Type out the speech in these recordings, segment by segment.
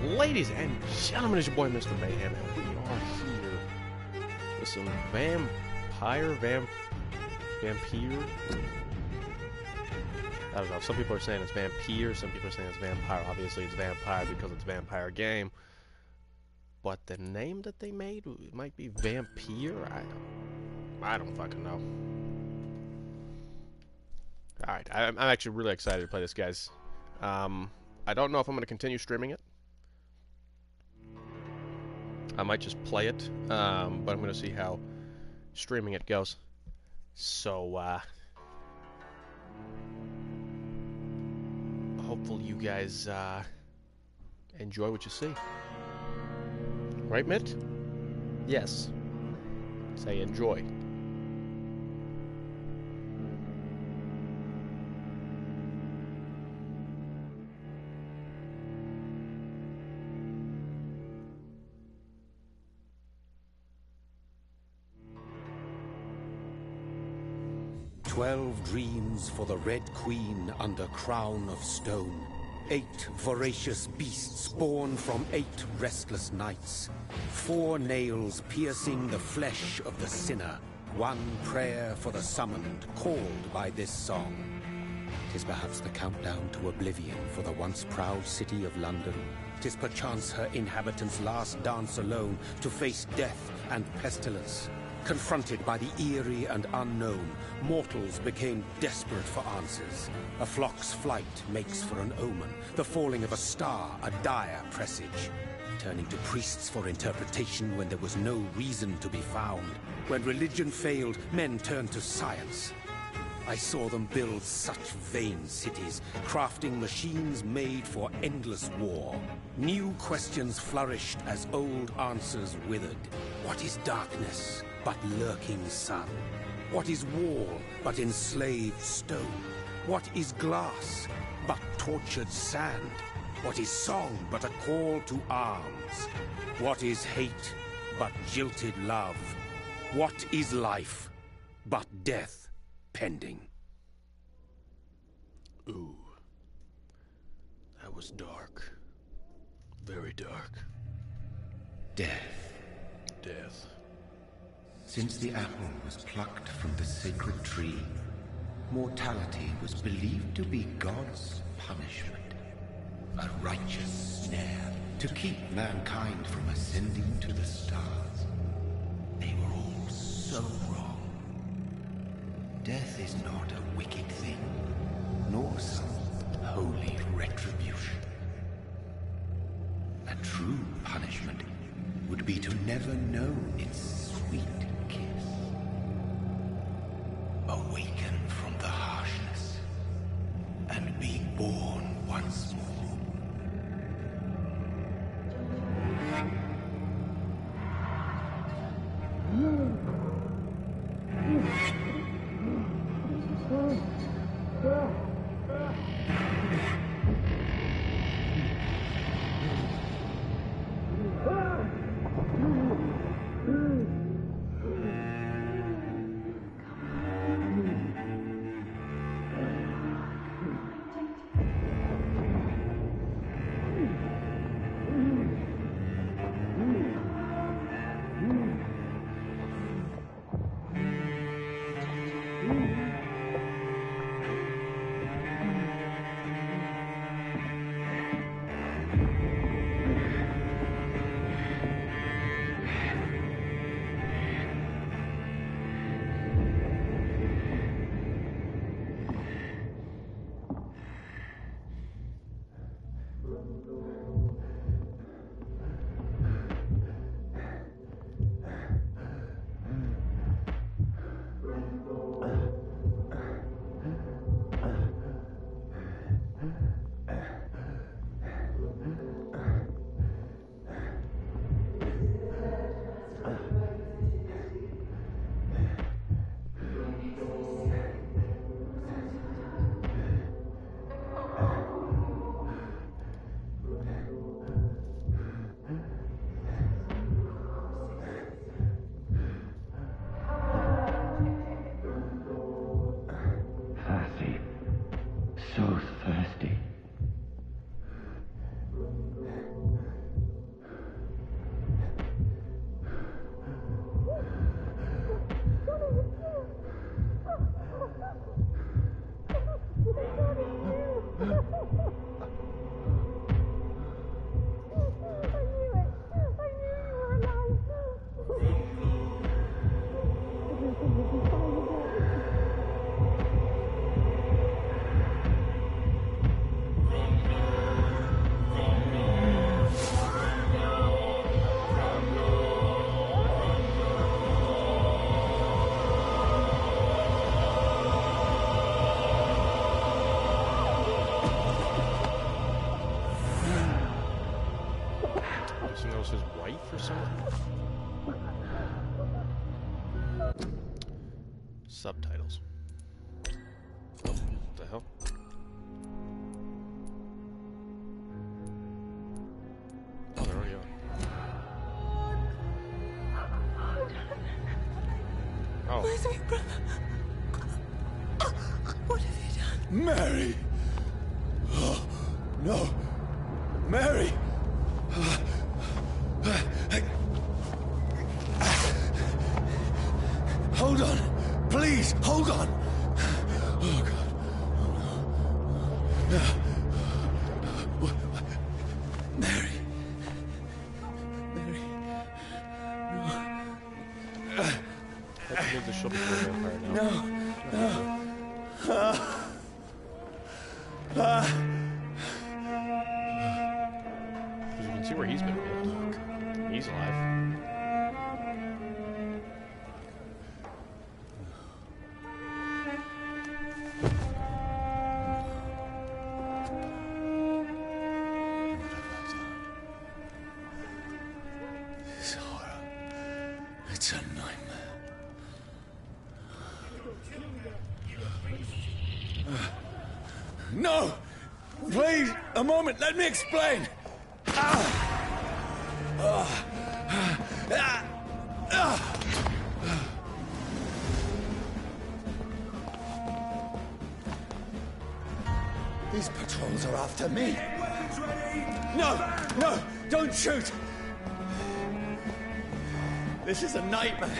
Ladies and gentlemen, it's your boy Mr. Mayhem, and we are here with some Vampyr. I don't know, some people are saying it's Vampyr, some people are saying it's Vampyr. Obviously it's Vampyr because it's a Vampire game. But the name that they made might be Vampyr? I don't fucking know. Alright, I'm actually really excited to play this, guys. I don't know if I'm going to continue streaming it. I might just play it, but I'm going to see how streaming it goes. So, hopefully you guys enjoy what you see. Right, Mitt? Yes. Say enjoy. "12 dreams for the Red Queen under crown of stone. 8 voracious beasts born from 8 restless nights. 4 nails piercing the flesh of the sinner. 1 prayer for the summoned, called by this song. 'Tis perhaps the countdown to oblivion for the once proud city of London. 'Tis perchance her inhabitants' last dance alone to face death and pestilence. Confronted by the eerie and unknown, mortals became desperate for answers. A flock's flight makes for an omen, the falling of a star a dire presage. Turning to priests for interpretation when there was no reason to be found. When religion failed, men turned to science. I saw them build such vain cities, crafting machines made for endless war. New questions flourished as old answers withered. What is darkness but lurking sun? What is wall but enslaved stone? What is glass but tortured sand? What is song but a call to arms? What is hate but jilted love? What is life but death pending? Ooh. That was dark. Very dark. Death. Death. Since the apple was plucked from the sacred tree, mortality was believed to be God's punishment. A righteous snare to keep mankind from ascending to the stars. They were all so wrong. Death is not a wicked thing, nor some holy retribution. A true punishment would be to never know its sweet kiss. Awaken from the harshness and be born once more. guessing that was his wife or something? Subtitles. Oh, what the hell? Oh, they're already on. Oh. Where's my brother? What have you done? Mary! Oh, no! Mary! Hold on! Please, hold on! Oh, God. Oh, no. What? Mary? Mary? That means the show before Vampire now. No! No! Because you can see where he's been hit. He's alive. This horror. It's a nightmare. No! Please, a moment, let me explain! These patrols are after me. No! No! Don't shoot! This is a nightmare.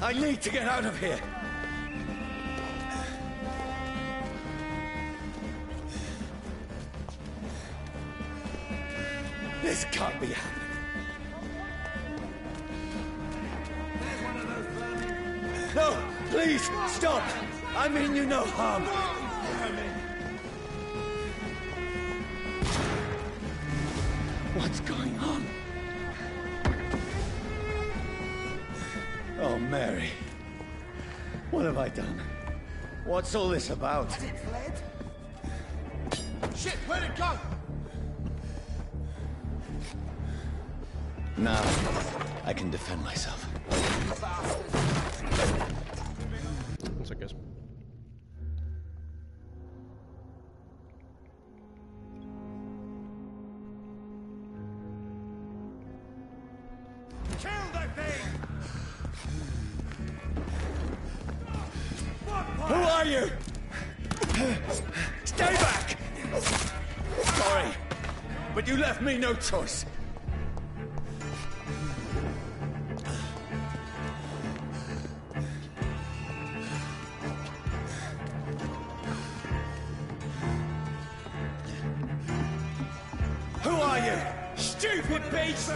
I need to get out of here. This can't be happening. No, please, stop! I mean you no harm. What's going on? Oh, Mary. What have I done? What's all this about? Has it fled? Shit, where'd it go? Now, I can defend myself. That's, I guess. Kill that thing! Who are you? Stay back! Sorry, but you left me no choice. Who are you? Stupid beast!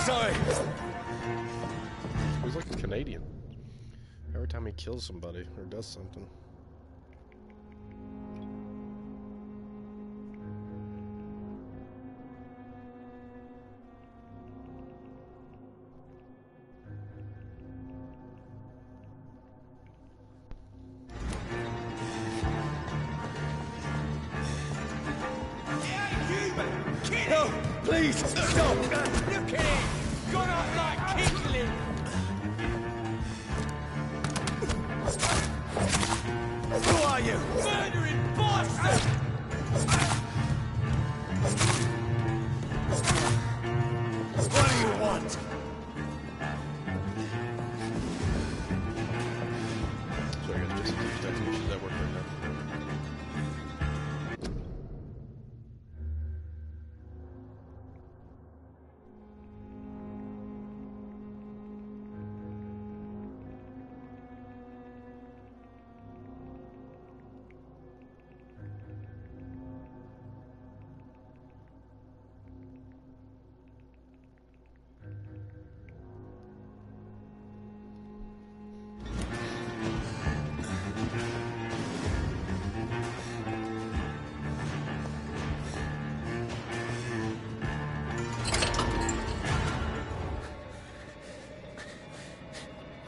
Sorry. He's like a Canadian. Every time he kills somebody or does something. No, please, stop! Look at him! Gone up like Kingling! Who are you? Murdering bastard! What do you want? So I got just these detonations that work right now.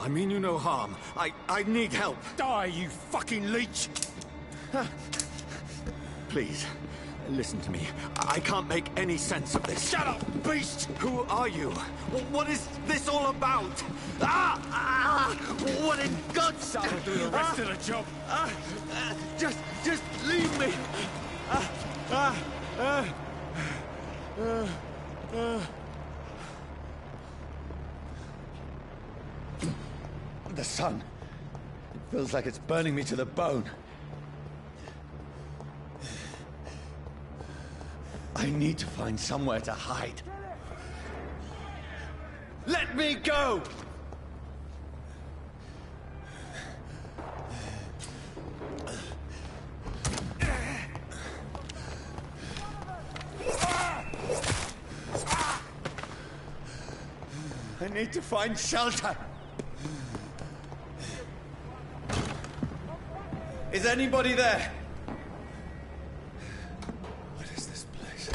I mean you no harm. I need help. Die, you fucking leech! Please, listen to me. I can't make any sense of this. Shut up, beast! Who are you? What is this all about? What in God's name? That'll do the rest of the job. Just leave me. The sun. It feels like it's burning me to the bone. I need to find somewhere to hide. Let me go! I need to find shelter. Is anybody there? What is this place?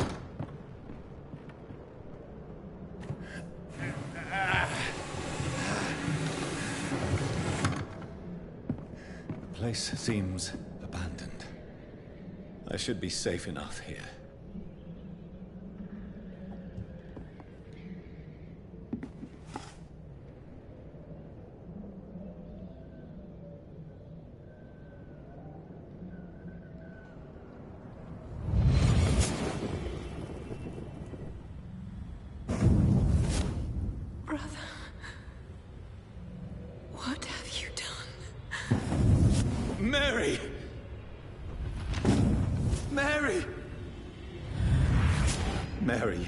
The place seems abandoned. I should be safe enough here. What have you done? Mary! Mary! Mary,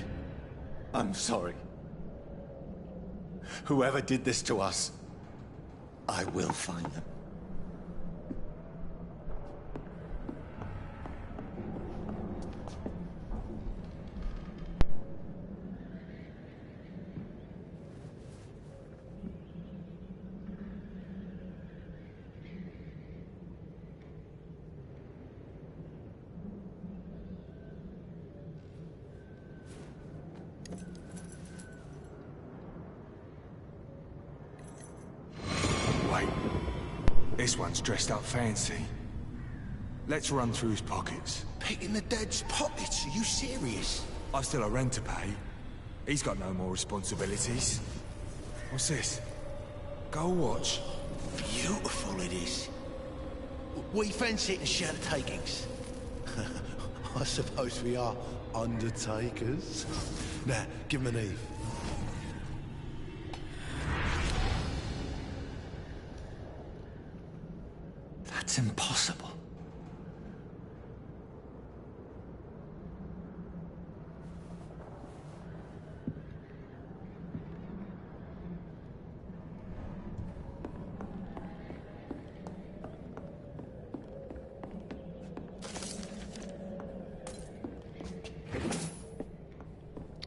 I'm sorry. Whoever did this to us, I will find them. Wait. This one's dressed up fancy. Let's run through his pockets. Picking the dead's pockets? Are you serious? I've still a rent to pay. He's got no more responsibilities. What's this? Gold watch. Beautiful it is. We fence it and share the takings. I suppose we are undertakers. Now, give him an Eve. That's impossible.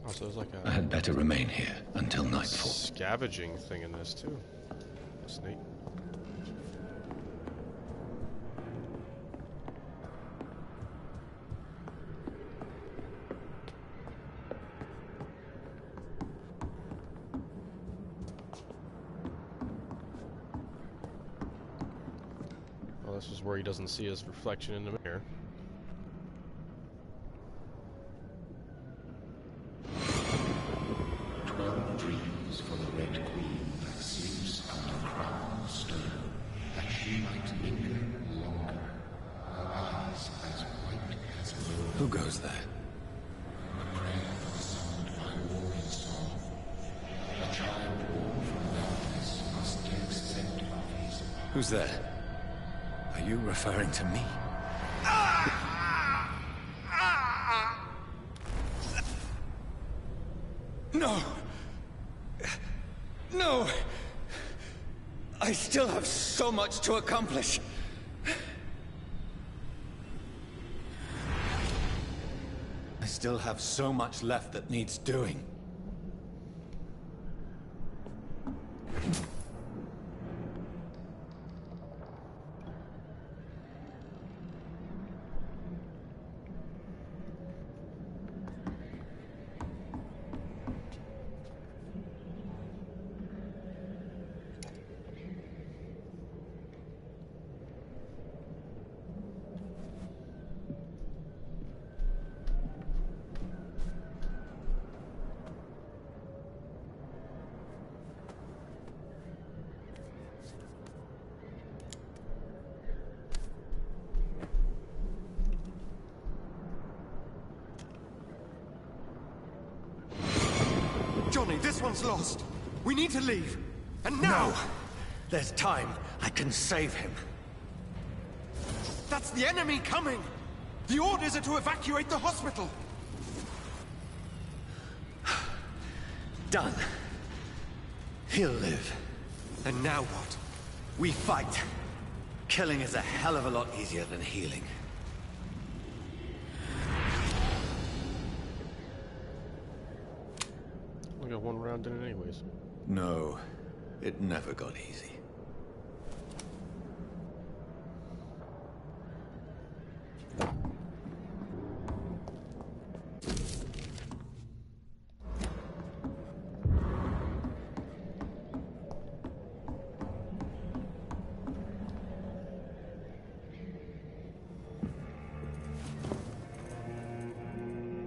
Oh, so there's like I a had better remain here until nightfall. scavenging thing in this too. That's neat. Well, this is where he doesn't see his reflection in the mirror. Dreams for the Red Queen that sleeps under crown of stone, that she might linger longer, her eyes as white as gold. Who goes there? A prayer summoned by warring song. A child born from darkness must give scent of his. Who's there? Are you referring to me? No! No! I still have so much to accomplish. I still have so much left that needs doing. one's lost. We need to leave. And now! No. There's time. I can save him. That's the enemy coming! The orders are to evacuate the hospital! Done. He'll live. And now what? We fight. Killing is a hell of a lot easier than healing. We got one round in it anyways. No, it never got easy.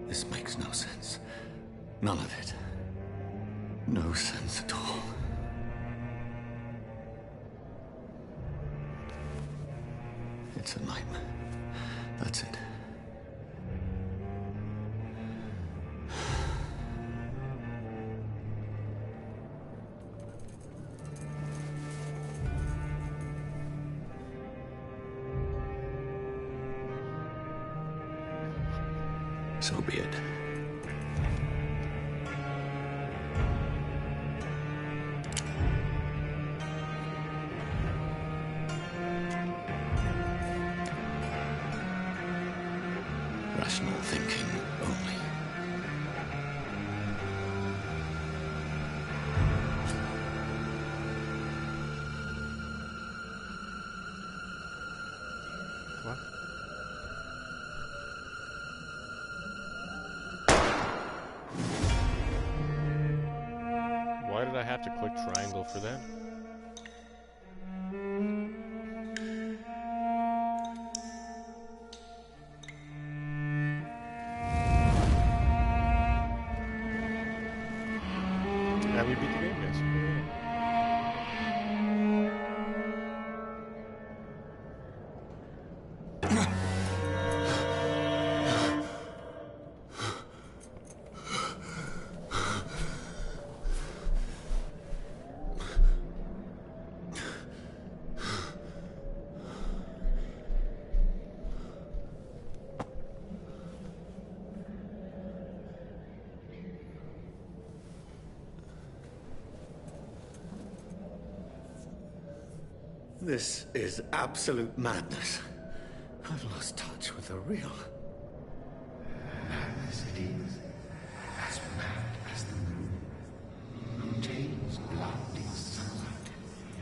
This makes no sense. None of it. No sense at all. It's a nightmare. That's it. So be it. Rational thinking only. What? Why did I have to click triangle for that? Yeah, we beat the game, guys. This is absolute madness. I've lost touch with the real. Madness it is, as mad as the moon, who changes blinding sunlight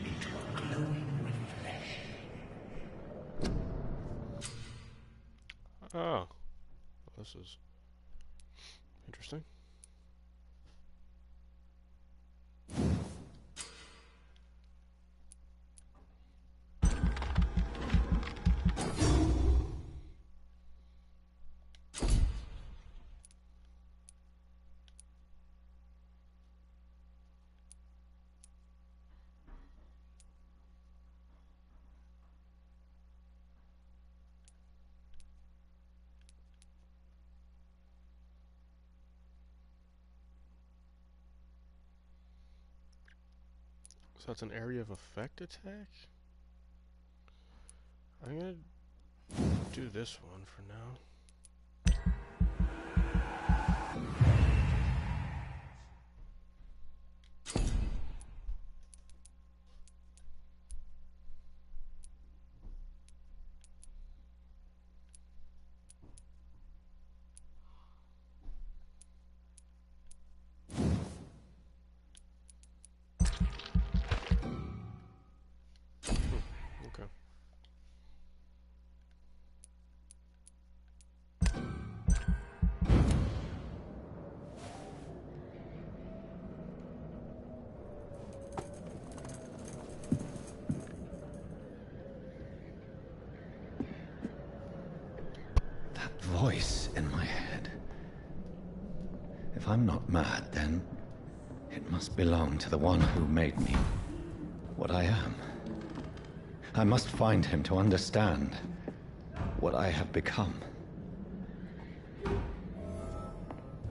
into a glowing reflection. Oh. This is interesting. So that's an area of effect attack? I'm gonna do this one for now. Okay. That voice in my head. If I'm not mad, then it must belong to the one who made me what I am. I must find him to understand what I have become.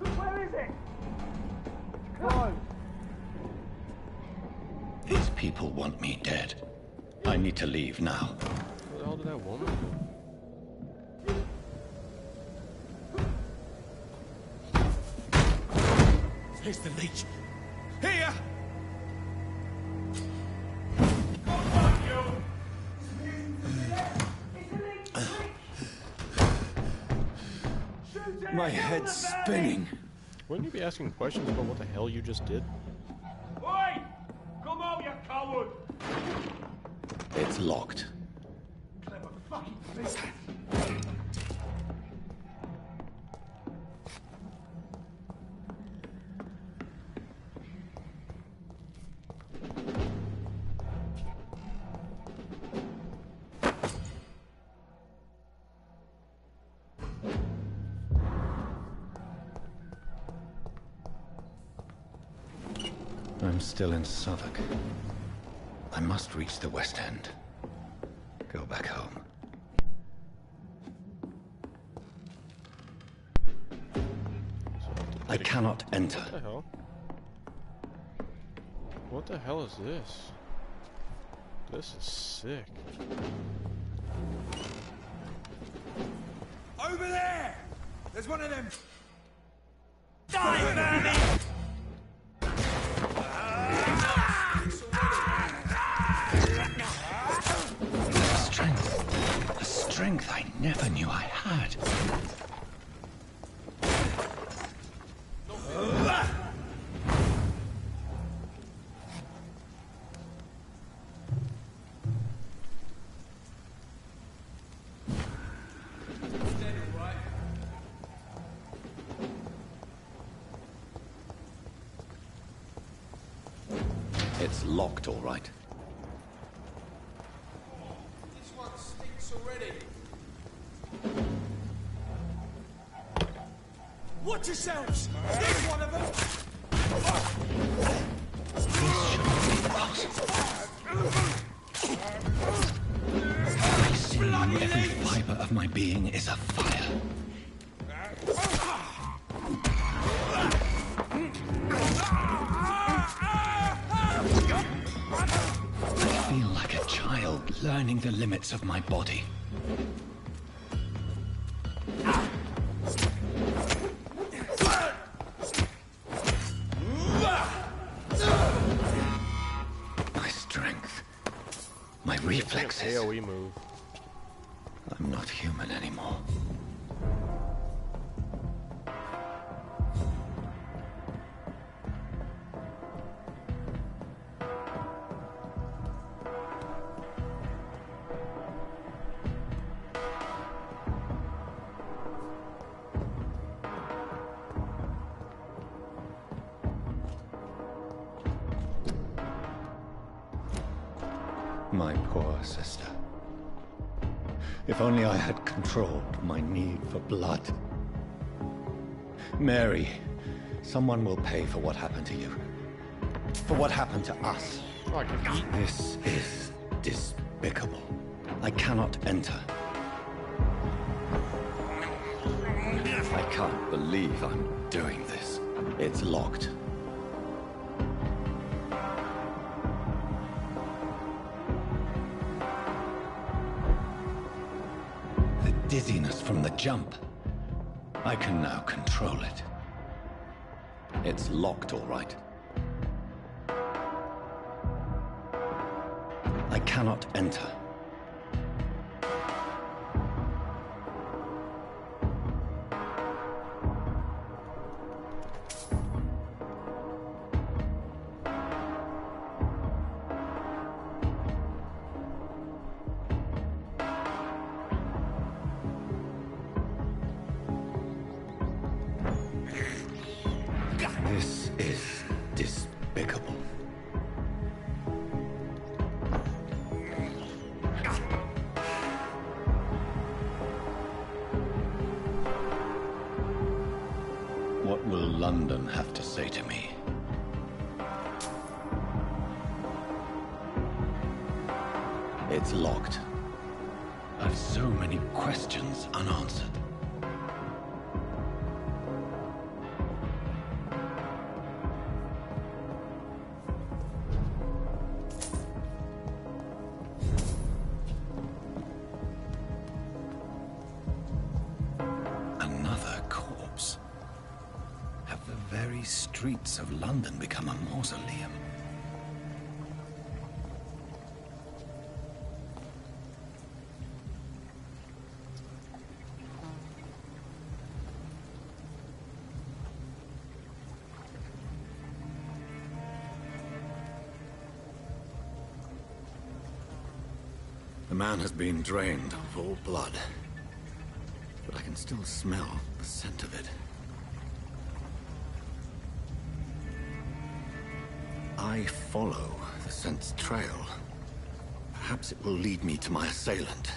Where is it? Come on! These people want me dead. I need to leave now. What the hell did that woman do? Here's the leech. Here! My head's spinning. Wouldn't you be asking questions about what the hell you just did? Oi! Come out, you coward! It's locked. Clever fucking fist. I'm still in Southwark. I must reach the West End. Go back home. I cannot enter. What the hell? What the hell is this? This is sick. Over there! There's one of them. Die, vermin! A strength I never knew I had. It's locked, all right. This one stinks already. Watch yourselves! There's one of them! This shouldn't be possible. I see every fiber of my being is afire. I feel like a child learning the limits of my body. My strength, my reflexes. AoE move. I'm not human anymore. My poor sister. If only I had controlled my need for blood. Mary, someone will pay for what happened to you. For what happened to us. Oh, I can eat. This is despicable. I cannot enter. I can't believe I'm doing this. It's locked. The dizziness from the jump. I can now control it. It's locked, all right. I cannot enter. This is despicable. What will London have to say to me? It's locked. I've so many questions unanswered. these streets of London become a mausoleum? The man has been drained of all blood, but I can still smell the scent of it. I follow the scent's trail. Perhaps it will lead me to my assailant.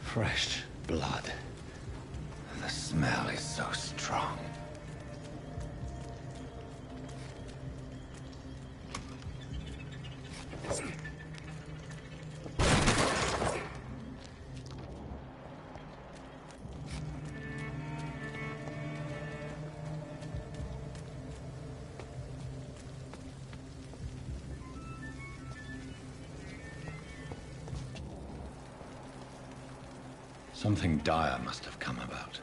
Fresh blood. The smell is so strong. Something dire must have come about.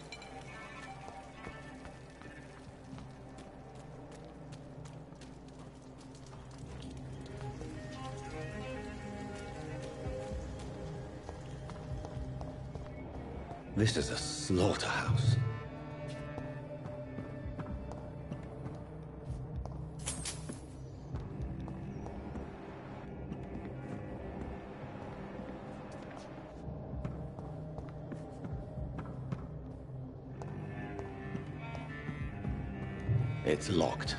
This is a slaughterhouse. It's locked.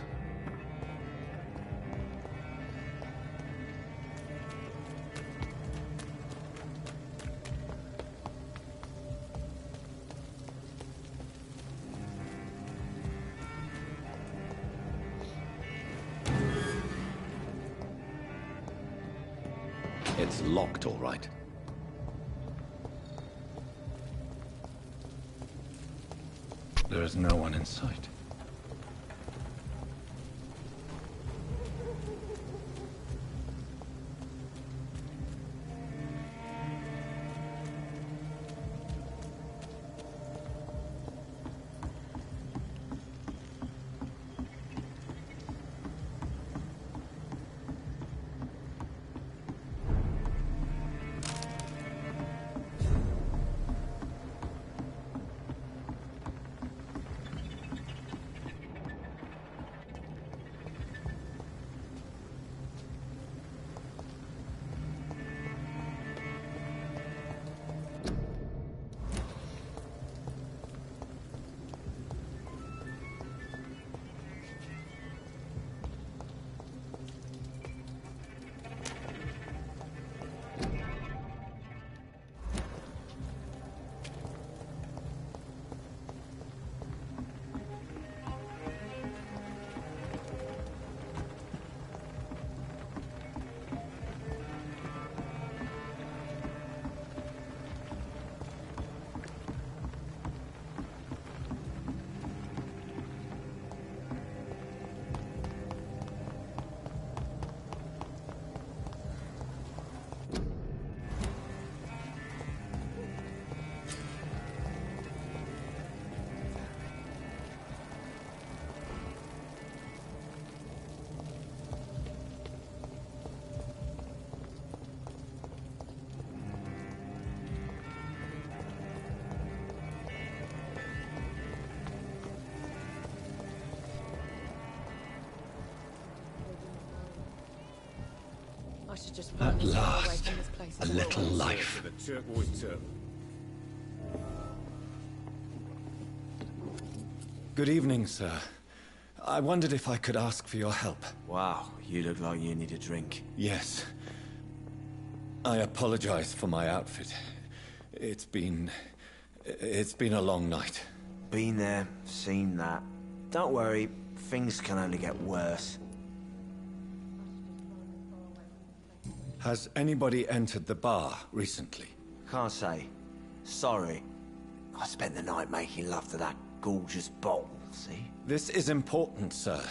It's locked, all right. There is no one in sight. I should just At last, a little life. Good evening, sir. I wondered if I could ask for your help. Wow, you look like you need a drink. Yes. I apologize for my outfit. It's been a long night. Been there, seen that. Don't worry, things can only get worse. Has anybody entered the bar recently? Can't say. Sorry. I spent the night making love to that gorgeous bottle, see? This is important, sir.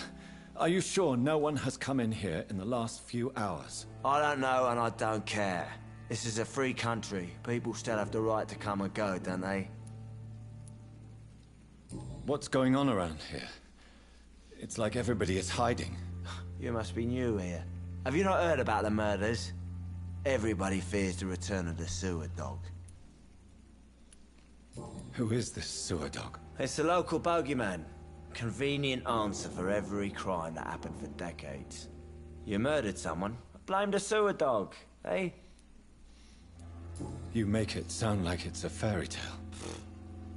Are you sure no one has come in here in the last few hours? I don't know and I don't care. This is a free country. People still have the right to come and go, don't they? What's going on around here? It's like everybody is hiding. You must be new here. Have you not heard about the murders? Everybody fears the return of the sewer dog. Who is this sewer dog? It's the local bogeyman. Convenient answer for every crime that happened for decades. You murdered someone, blame the sewer dog, eh? You make it sound like it's a fairy tale.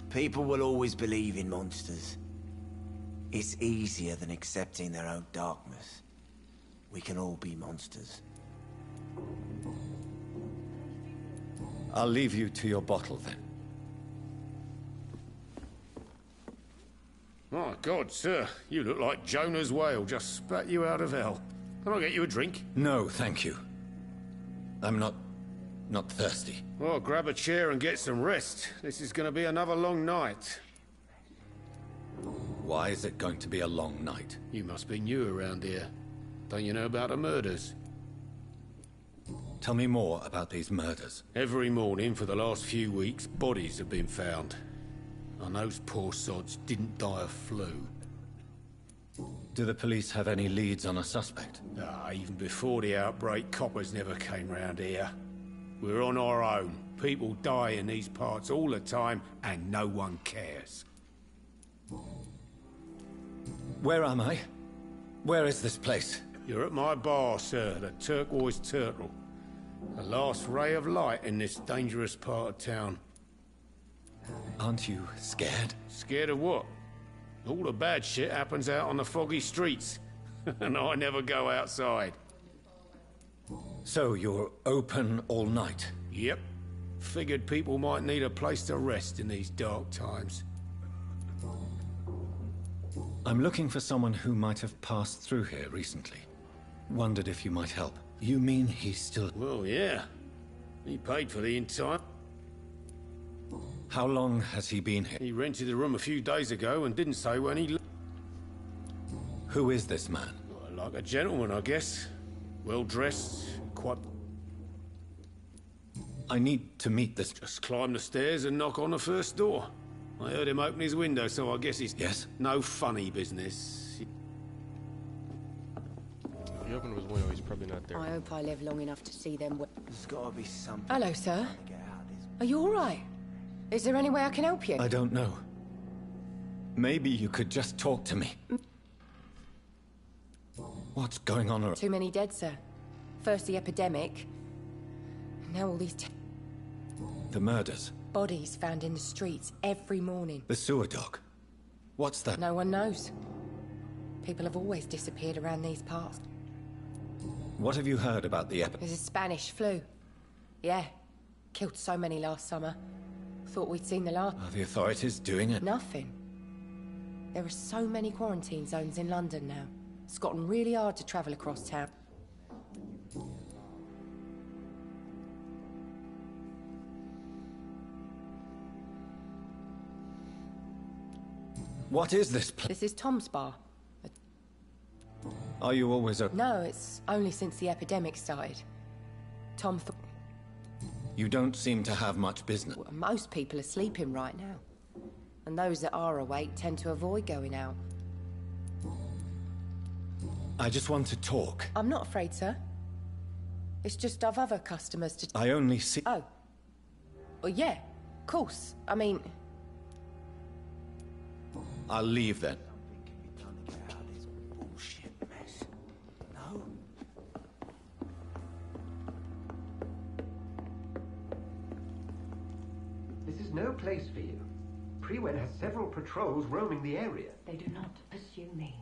People will always believe in monsters. It's easier than accepting their own darkness. We can all be monsters. I'll leave you to your bottle then. My God, sir, you look like Jonah's whale just spat you out of hell. Can I get you a drink? No, thank you. I'm not thirsty. Well, grab a chair and get some rest. This is going to be another long night. Why is it going to be a long night? You must be new around here. Don't you know about the murders? Tell me more about these murders. Every morning for the last few weeks, bodies have been found. And those poor sods didn't die of flu. Do the police have any leads on a suspect? Even before the outbreak, coppers never came round here. We're on our own. People die in these parts all the time, and no one cares. Where am I? Where is this place? You're at my bar, sir, the Turquoise Turtle. The last ray of light in this dangerous part of town. Aren't you scared? Scared of what? All the bad shit happens out on the foggy streets. And I never go outside. So you're open all night? Yep. Figured people might need a place to rest in these dark times. I'm looking for someone who might have passed through here recently. Wondered if you might help. You mean he's still... Well, yeah. He paid for the entire... How long has he been here? He rented a room a few days ago and didn't say when he... Who is this man? Well, like a gentleman, I guess. Well-dressed, quite... I need to meet this... Just climb the stairs and knock on the first door. I heard him open his window, so I guess he's... Yes? No funny business. If he opened his window, he's probably not there. I hope I live long enough to see them. There's gotta be something... Hello, sir. Are you all right? Is there any way I can help you? I don't know. Maybe you could just talk to me. What's going on around? Too many dead, sir. First the epidemic. Now all these... The murders. Bodies found in the streets every morning. The sewer dog. What's that? No one knows. People have always disappeared around these parts. What have you heard about the epidemic? There's a Spanish flu. Yeah. Killed so many last summer. Thought we'd seen the last... Are the authorities doing it? Nothing. There are so many quarantine zones in London now. It's gotten really hard to travel across town. What is this place? This is Tom's bar. Are you always open? No, it's only since the epidemic started. Tom thought... You don't seem to have much business. Well, most people are sleeping right now. And those that are awake tend to avoid going out. I just want to talk. I'm not afraid, sir. It's just I've other customers to... I only see... Oh. Well, yeah. Of course. I mean... I'll leave then. This is no place for you. Prewen has several patrols roaming the area. They do not pursue me.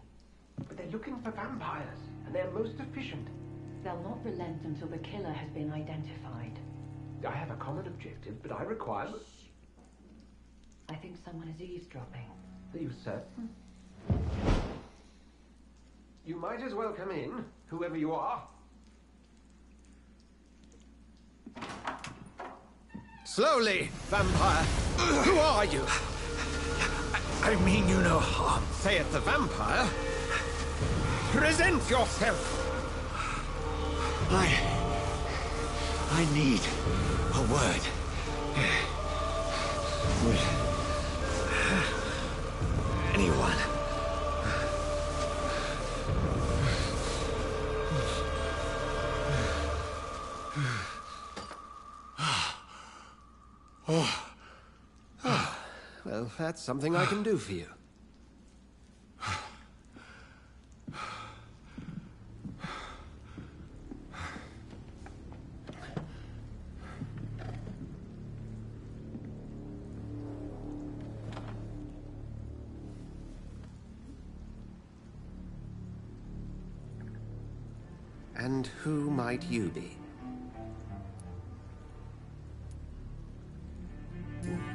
But they're looking for vampires, and they're most efficient. They'll not relent until the killer has been identified. I have a common objective, but I require... I think someone is eavesdropping. Are you certain? You might as well come in, whoever you are. Slowly, vampire! Who are you? I mean you no harm. Saith the vampire. Present yourself. I need a word. Would anyone? Well, that's something I can do for you. And who might you be?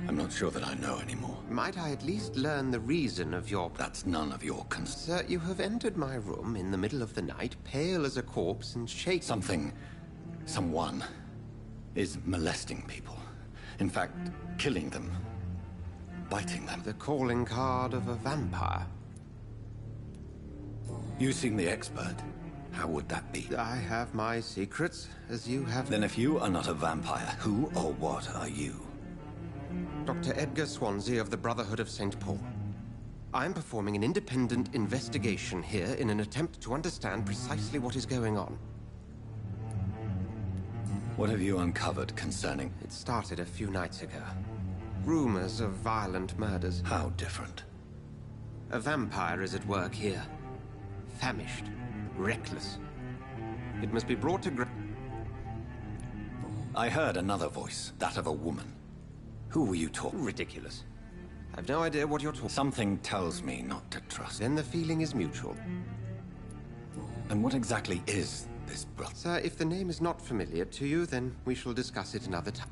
I'm not sure that I know anymore. Might I at least learn the reason of your... That's none of your concern. Sir, you have entered my room in the middle of the night, pale as a corpse and shaking... Someone is molesting people. In fact, killing them. Biting them. The calling card of a vampire. You seem the expert. How would that be? I have my secrets, as you have... Then if you are not a vampire, who or what are you? Dr. Edgar Swansea of the Brotherhood of St. Paul. I'm performing an independent investigation here in an attempt to understand precisely what is going on. What have you uncovered concerning... It started a few nights ago. Rumors of violent murders. How different? A vampire is at work here. Famished. Reckless. It must be brought to I heard another voice, that of a woman. Who were you talking? Ridiculous. I've no idea what you're talking... Something tells me not to trust. Then the feeling is mutual. And what exactly is this brother? Sir, if the name is not familiar to you, then we shall discuss it another time.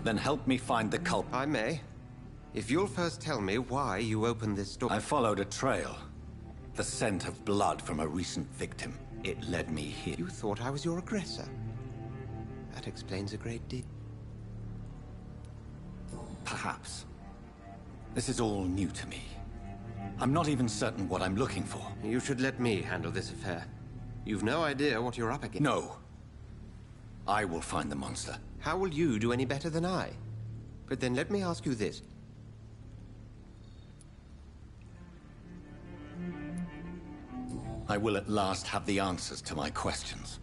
Then help me find the culprit. I may. If you'll first tell me why you opened this door... I followed a trail. The scent of blood from a recent victim. It led me here. You thought I was your aggressor. That explains a great deal. Perhaps. This is all new to me. I'm not even certain what I'm looking for. You should let me handle this affair. You've no idea what you're up against. No. I will find the monster. How will you do any better than I? But then let me ask you this. I will at last have the answers to my questions.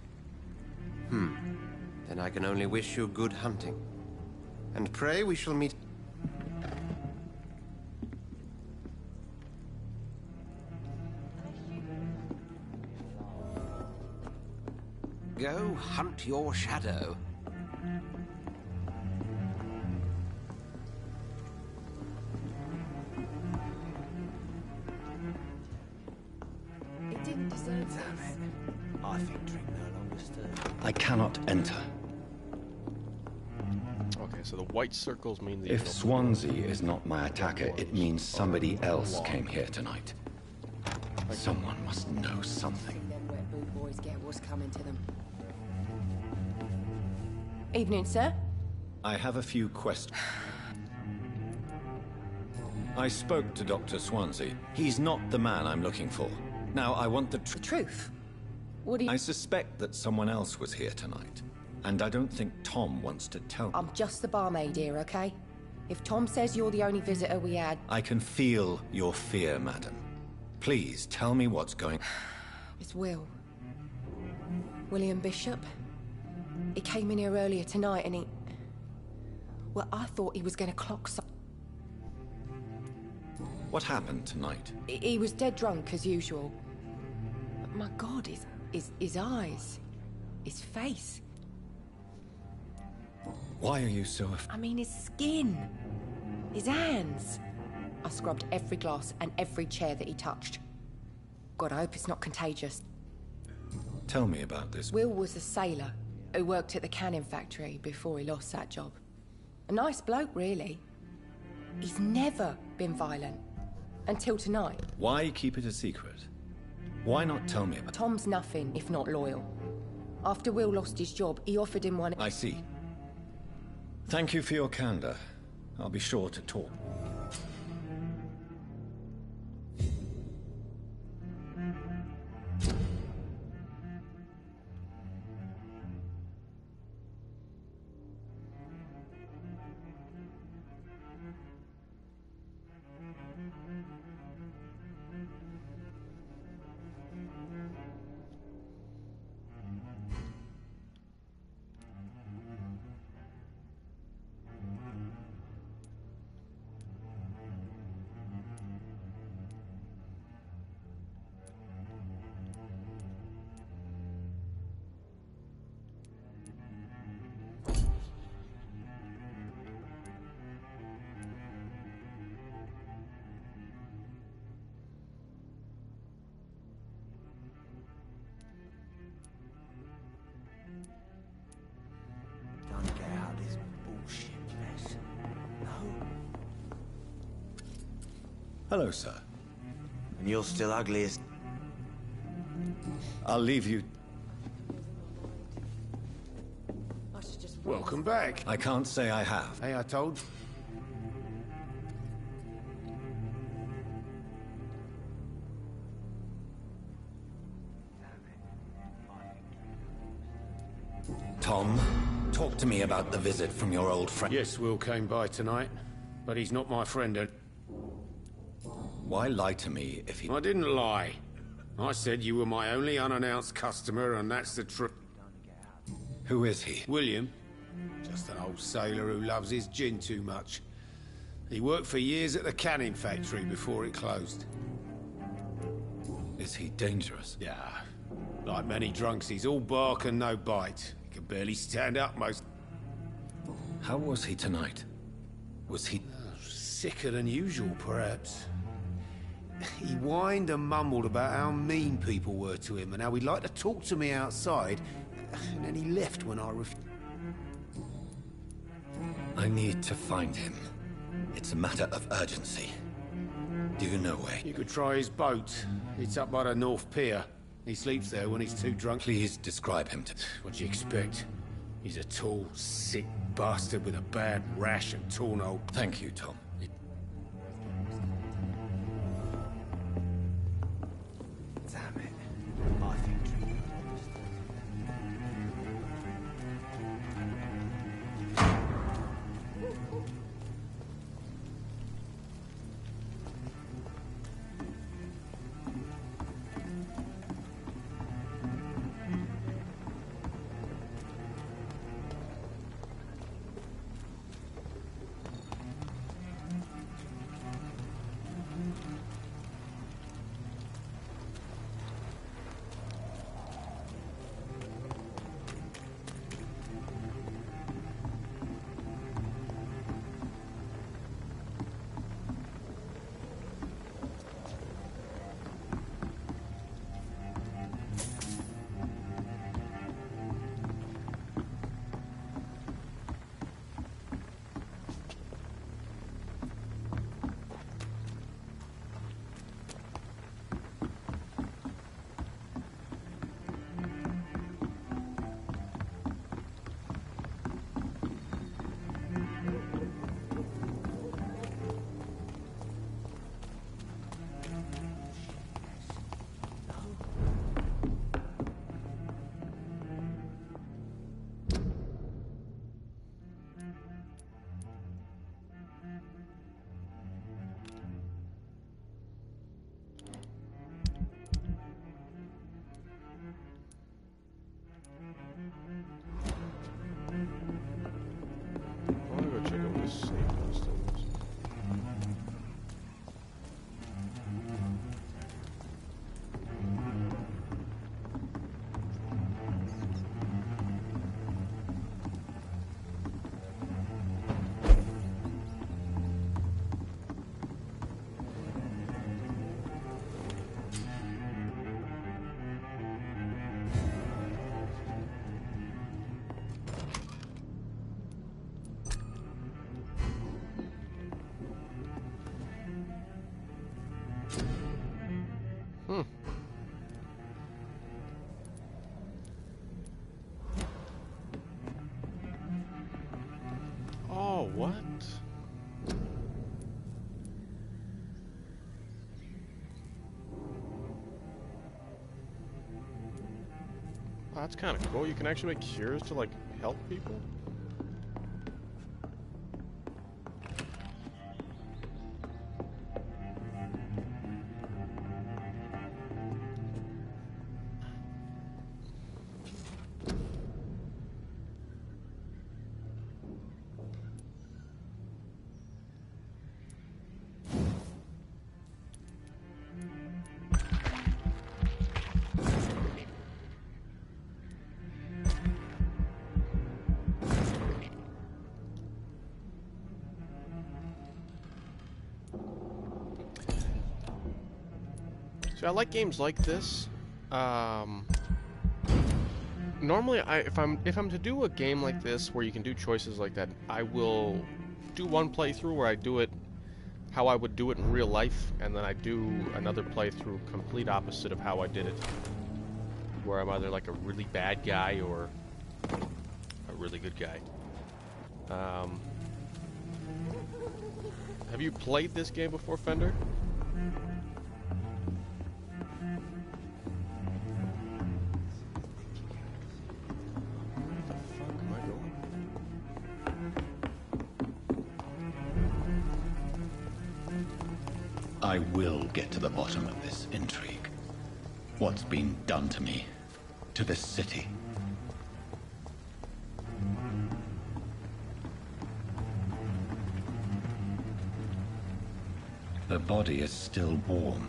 Then I can only wish you good hunting. And pray we shall meet... Go hunt your shadow. It didn't deserve this. I think drink no longer stirred. I cannot enter. Okay, so the white circles mean the... If Swansea is not my attacker, it means somebody else came here tonight. Someone must know something. Them wet boot boys get what's coming to them. Evening, sir. I have a few questions. I spoke to Dr. Swansea. He's not the man I'm looking for. Now, I want the truth? What do you... I suspect that someone else was here tonight. And I don't think Tom wants to tell me. I'm just the barmaid here, okay? If Tom says you're the only visitor we had... I can feel your fear, madam. Please, tell me what's going... It's Will. William Bishop. He came in here earlier tonight and he... Well, I thought he was going to clock some... What happened tonight? He was dead drunk, as usual. But my God, his eyes... His face... Why are you so... I mean, his skin. His hands. I scrubbed every glass and every chair that he touched. God, I hope it's not contagious. Tell me about this. Will was a sailor who worked at the canning factory before he lost that job. A nice bloke, really. He's never been violent. Until tonight. Why keep it a secret? Why not tell me about... Tom's nothing if not loyal. After Will lost his job, he offered him one... I see. Thank you for your candor. I'll be sure to talk. Hello, sir. And you're still ugly as... I'll leave you... Welcome back. I can't say I have. Hey, I told you. Tom, talk to me about the visit from your old friend. Yes, Will came by tonight, but he's not my friend. Why lie to me if he... I didn't lie. I said you were my only unannounced customer, and that's the truth. Who is he? William. Just an old sailor who loves his gin too much. He worked for years at the canning factory before it closed. Is he dangerous? Yeah. Like many drunks, he's all bark and no bite. He can barely stand up most... How was he tonight? Was he... sicker than usual, perhaps. He whined and mumbled about how mean people were to him and how he'd like to talk to me outside, and then he left when I refused. I need to find him. It's a matter of urgency. Do you know where? You could try his boat. It's up by the North Pier. He sleeps there when he's too drunk. Please describe him to... What do you expect? He's a tall, sick bastard with a bad rash and torn old... Thank you, Tom. Damn it. I think Dream I want to go check out this safe house thing. Oh, what? Oh, that's kind of cool. You can actually make cures to, like, help people? So I like games like this. Normally, if I'm to do a game like this where you can do choices like that, I will do one playthrough where I do it how I would do it in real life, and then I do another playthrough complete opposite of how I did it, where I'm either like a really bad guy or a really good guy. Have you played this game before, Fender? I will get to the bottom of this intrigue. What's been done to me, to this city. The body is still warm.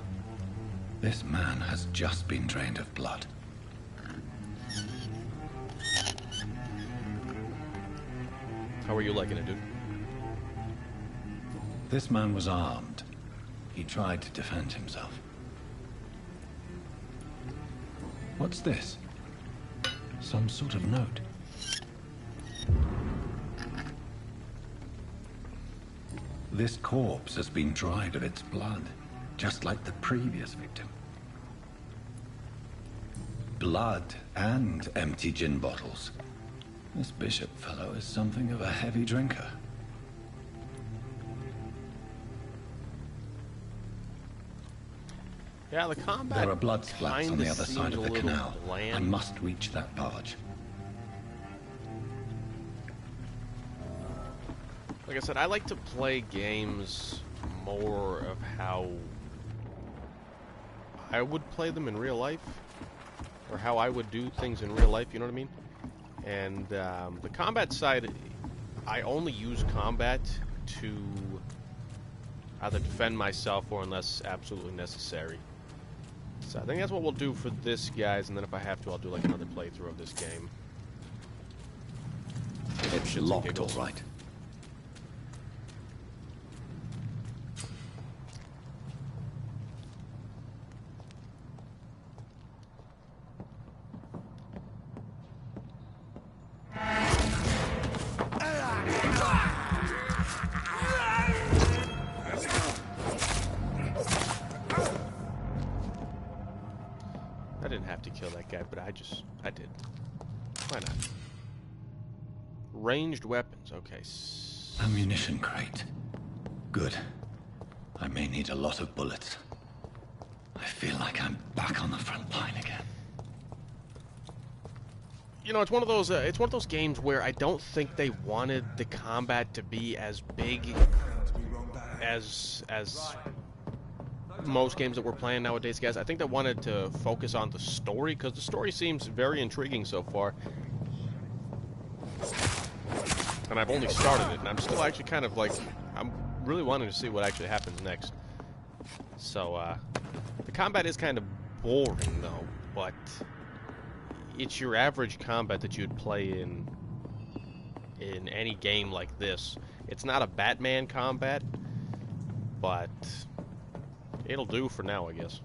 This man has just been drained of blood. How are you liking it, dude? This man was armed. He tried to defend himself. What's this? Some sort of note. This corpse has been dried of its blood, just like the previous victim. Blood and empty gin bottles. This bishop fellow is something of a heavy drinker. Yeah, the combat. There are blood splats on the other side of the canal. Bland. I must reach that barge. Like I said, I like to play games more of how I would play them in real life, or how I would do things in real life, you know what I mean? And the combat side, I only use combat to either defend myself or unless absolutely necessary. So I think that's what we'll do for this, guys, and then if I have to, I'll do like another playthrough of this game. It's locked, all right. Kill that guy, but I did. Why not? Ranged weapons, okay. Ammunition crate. Good. I may need a lot of bullets. I feel like I'm back on the front line again. You know, it's one of those games where I don't think they wanted the combat to be as big as most games that we're playing nowadays, guys. I think they wanted to focus on the story, because the story seems very intriguing so far. And I've only started it, and I'm still actually kind of like, I'm really wanting to see what actually happens next. So, the combat is kind of boring, though, but it's your average combat that you'd play in any game like this. It's not a Batman combat, but it'll do for now, I guess.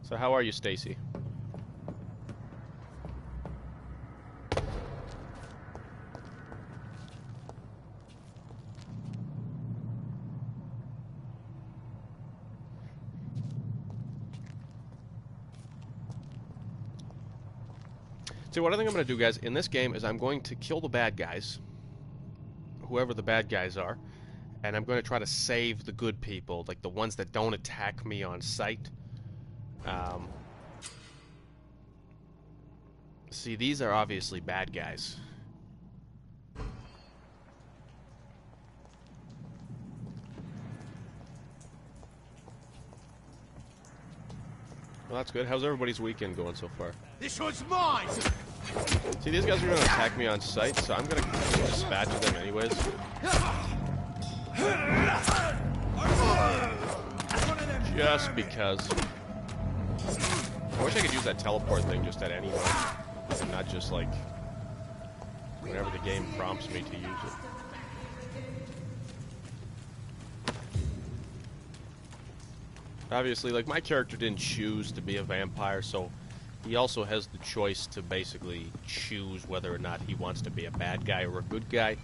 So how are you, Stacy? See, what I think I'm going to do, guys, in this game is I'm going to kill the bad guys, whoever the bad guys are, and I'm going to try to save the good people, like the ones that don't attack me on sight. See, these are obviously bad guys. Well, that's good. How's everybody's weekend going so far? This one's mine! See, these guys are going to attack me on sight, so I'm going to dispatch them anyways. Just because. I wish I could use that teleport thing just at any moment, and not just like whenever the game prompts me to use it. Obviously, like, my character didn't choose to be a vampire, so he also has the choice to basically choose whether or not he wants to be a bad guy or a good guy.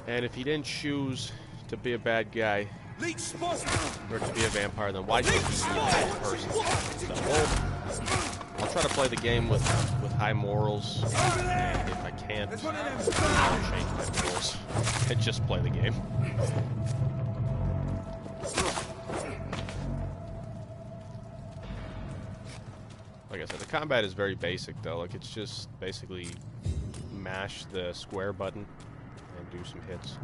And if he didn't choose to be a bad guy or to be a vampire, then why can't you be a bad person? I'll try to play the game with high morals, and if I can't, I'll change my morals and just play the game. Like I said, the combat is very basic, though. Like, it's just basically mash the square button and do some hits.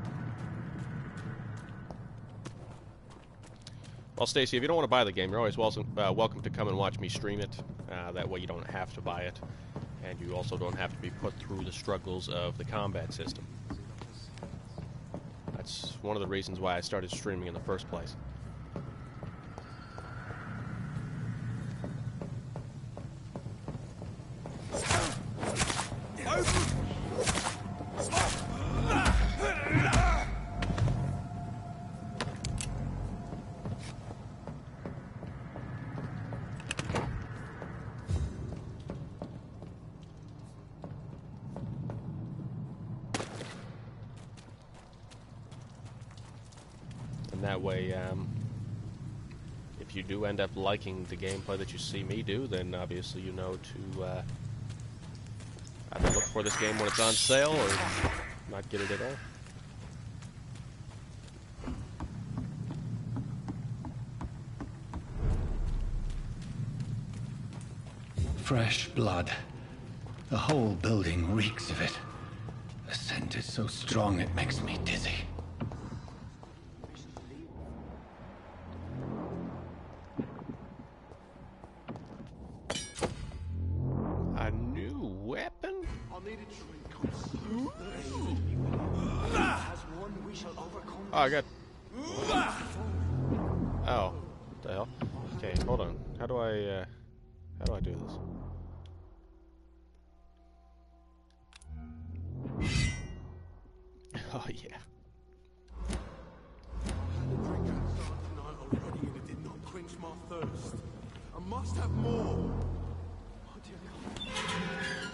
Well, Stacy, if you don't want to buy the game, you're always welcome to come and watch me stream it. That way you don't have to buy it, and you also don't have to be put through the struggles of the combat system. That's one of the reasons why I started streaming in the first place. That way, if you do end up liking the gameplay that you see me do, then obviously you know to either look for this game when it's on sale or not get it at all. Fresh blood. The whole building reeks of it. The scent is so strong it makes me dizzy. Oh, I got... Oh, what the hell? Okay, hold on. How do I do this? Oh, yeah.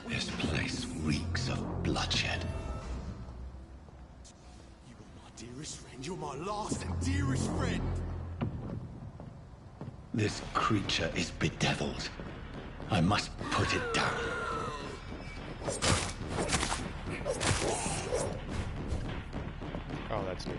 This place reeks of bloodshed. Dearest friend, you're my last and dearest friend. This creature is bedeviled. I must put it down. Oh, that's me.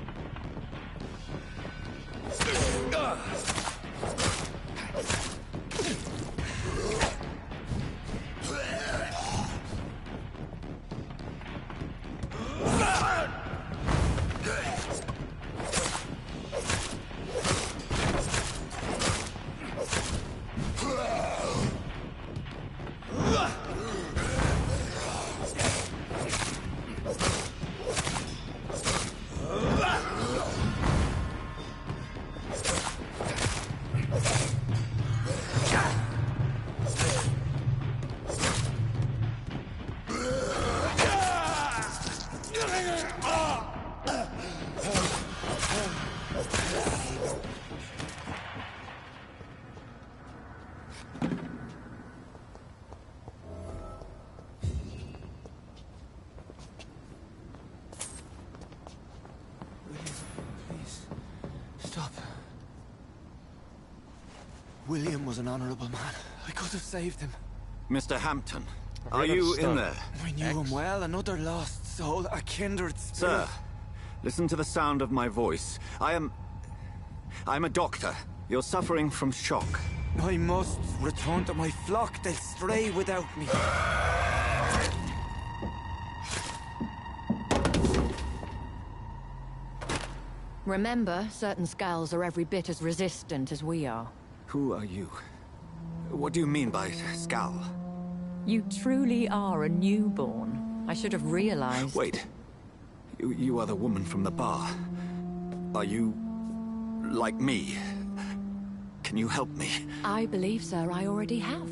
William was an honorable man. I could have saved him. Mr. Hampton, are you in there? I knew him well, another lost soul, a kindred spirit. Sir, listen to the sound of my voice. I'm a doctor. You're suffering from shock. I must return to my flock. They'll stray without me. Remember, certain skulls are every bit as resistant as we are. Who are you? What do you mean by skull? You truly are a newborn. I should have realized. Wait. You are the woman from the bar. Are you... like me? Can you help me? I believe, sir, I already have.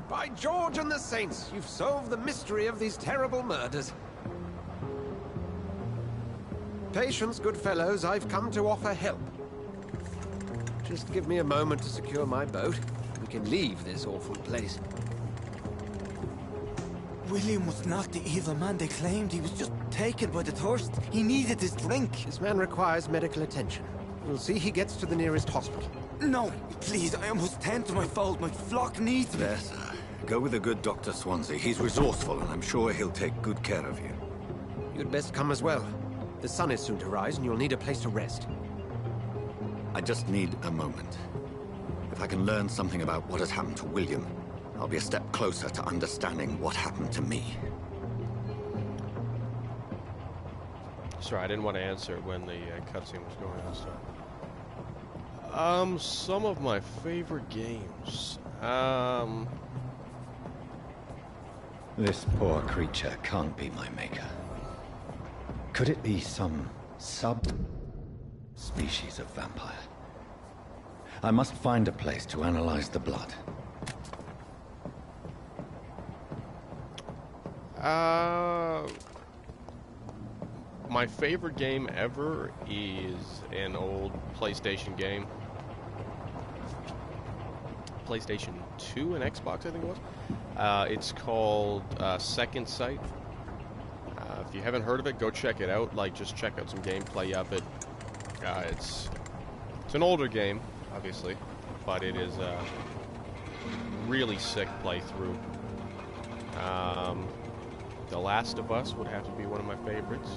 By George and the Saints, you've solved the mystery of these terrible murders. patience, good fellows. I've come to offer help. Just give me a moment to secure my boat. We can leave this awful place. William was not the evil man they claimed. He was just taken by the thirst. He needed his drink. This man requires medical attention. We'll see he gets to the nearest hospital. No, please, I almost tend to my fold. My flock needs me. There, sir. Go with the good Dr. Swansea. He's resourceful, and I'm sure he'll take good care of you. You'd best come as well. The sun is soon to rise, and you'll need a place to rest. I just need a moment. If I can learn something about what has happened to William, I'll be a step closer to understanding what happened to me. Sorry, I didn't want to answer when the cutscene was going on. So, some of my favorite games. This poor creature can't be my maker. Could it be some sub-species of vampire? I must find a place to analyze the blood. My favorite game ever is an old PlayStation game. PlayStation 2 and Xbox, I think it was. It's called Second Sight. If you haven't heard of it, go check it out. Like, just check out some gameplay of it. It's an older game, obviously, but it is a really sick playthrough. The Last of Us would have to be one of my favorites.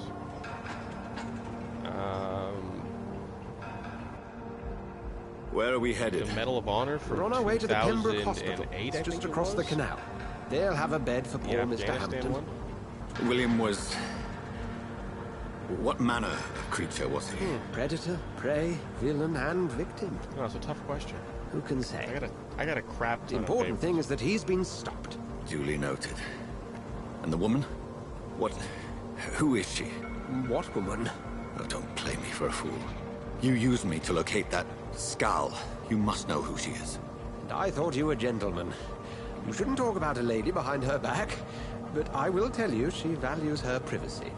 Where are we headed? The Medal of Honor for We're on our way to the Pembroke Hospital. 2008, It's just across the canal. They'll have a bed for poor Mr. Hampton. One? William was... What manner of creature was he? Predator, prey, villain, and victim. Oh, it's a tough question. Who can say? I got a crap ton The important thing is that he's been stopped. Duly noted. And the woman? What... Who is she? What woman? Oh, don't play me for a fool. You used me to locate that skull. You must know who she is. And I thought you a gentleman. You shouldn't talk about a lady behind her back, but I will tell you she values her privacy.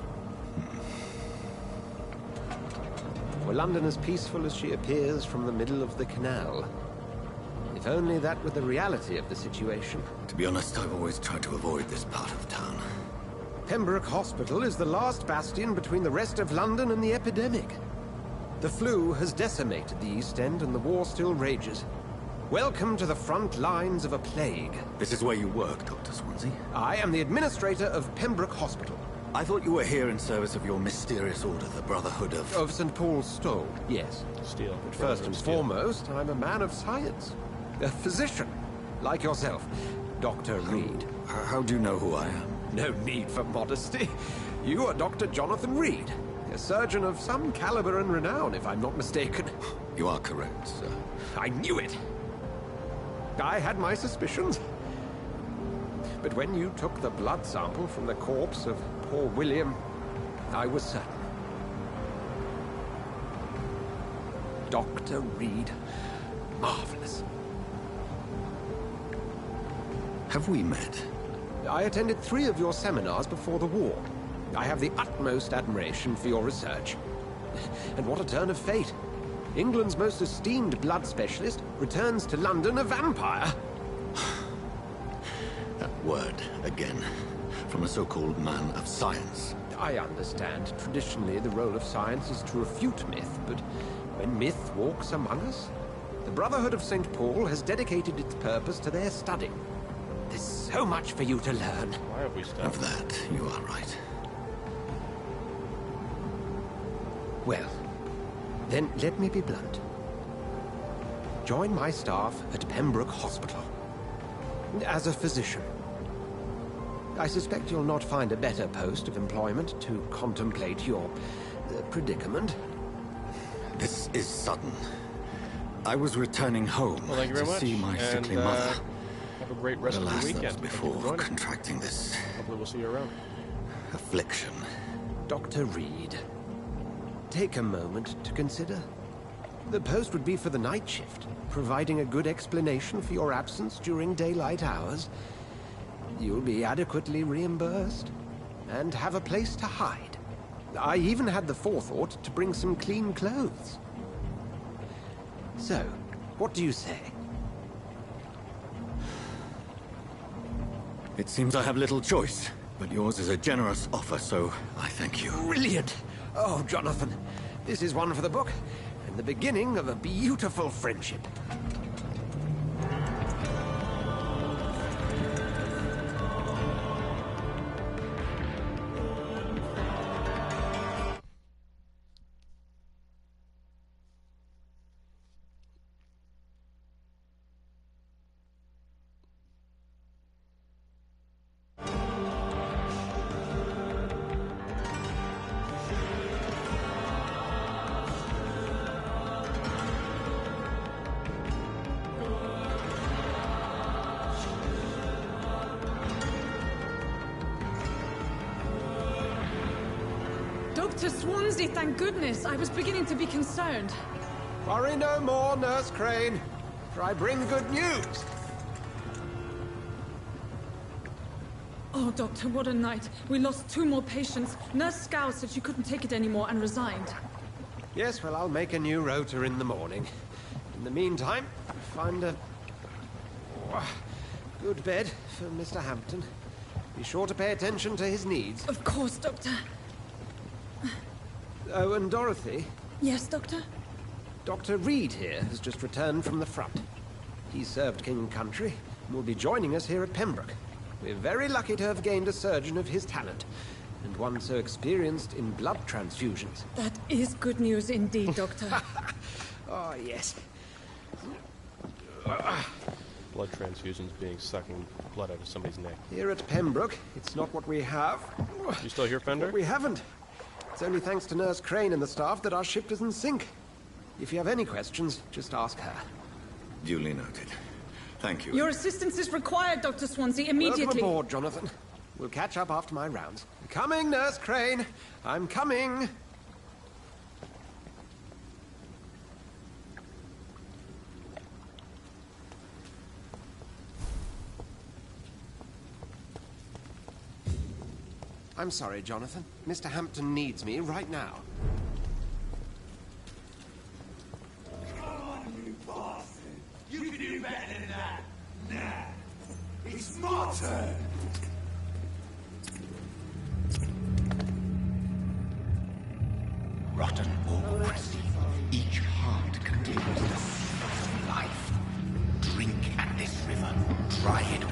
Were London as peaceful as she appears from the middle of the canal? If only that were the reality of the situation. To be honest, I've always tried to avoid this part of town. Pembroke Hospital is the last bastion between the rest of London and the epidemic. The flu has decimated the East End and the war still rages. Welcome to the front lines of a plague. This is where you work, Dr. Swansea? I am the administrator of Pembroke Hospital. I thought you were here in service of your mysterious order, the Brotherhood of... Of St. Paul's Stole, yes. Steel. But first and foremost, I'm a man of science. A physician, like yourself, Dr. Reed. How do you know who I am? No need for modesty. You are Dr. Jonathan Reed, a surgeon of some caliber and renown, if I'm not mistaken. You are correct, sir. I knew it. I had my suspicions. But when you took the blood sample from the corpse of poor William, I was certain. Dr. Reed. Marvelous. Have we met? I attended 3 of your seminars before the war. I have the utmost admiration for your research. And what a turn of fate. England's most esteemed blood specialist returns to London a vampire. That word, again. From a so-called man of science. I understand. Traditionally, the role of science is to refute myth, but when myth walks among us, the Brotherhood of St. Paul has dedicated its purpose to their study. There's so much for you to learn. Why have we stopped? Of that, you are right. Well, then let me be blunt. Join my staff at Pembroke Hospital. As a physician. I suspect you'll not find a better post of employment to contemplate your predicament. This is sudden. I was returning home well, thank you very to much. see my sickly mother. Have a great rest of the weekend. That was before contracting this... Hopefully we'll see you around. affliction. Dr. Reed, take a moment to consider. The post would be for the night shift, providing a good explanation for your absence during daylight hours. You'll be adequately reimbursed, and have a place to hide. I even had the forethought to bring some clean clothes. So, what do you say? It seems I have little choice, but yours is a generous offer, so I thank you. Brilliant! Oh, Jonathan, this is one for the book, and the beginning of a beautiful friendship. Dr. Swansea, thank goodness. I was beginning to be concerned. Worry no more, Nurse Crane, for I bring good news. Oh, Doctor, what a night. We lost 2 more patients. Nurse Scow said she couldn't take it anymore and resigned. Yes, well, I'll make a new rota in the morning. In the meantime, find a good bed for Mr. Hampton. Be sure to pay attention to his needs. Of course, Doctor. Oh, and Dorothy? Yes, Doctor? Dr. Reed here has just returned from the front. He served King and Country and will be joining us here at Pembroke. We're very lucky to have gained a surgeon of his talent, and one so experienced in blood transfusions. That is good news indeed, Doctor. Oh, yes. Blood transfusions being sucking blood out of somebody's neck. Here at Pembroke, it's not what we have. You still here, Fender? What we haven't. It's only thanks to Nurse Crane and the staff that our ship doesn't sink. If you have any questions, just ask her. Duly noted. Thank you. Your assistance is required, Dr. Swansea, immediately. Welcome aboard, Jonathan. We'll catch up after my rounds. Coming, Nurse Crane. I'm coming. I'm sorry, Jonathan. Mr. Hampton needs me right now. Come on, you bastard! You can do better than that! Nah! It's my turn! Rotten autocracy. Each heart contains the seed of life. Drink at this river. Try it all.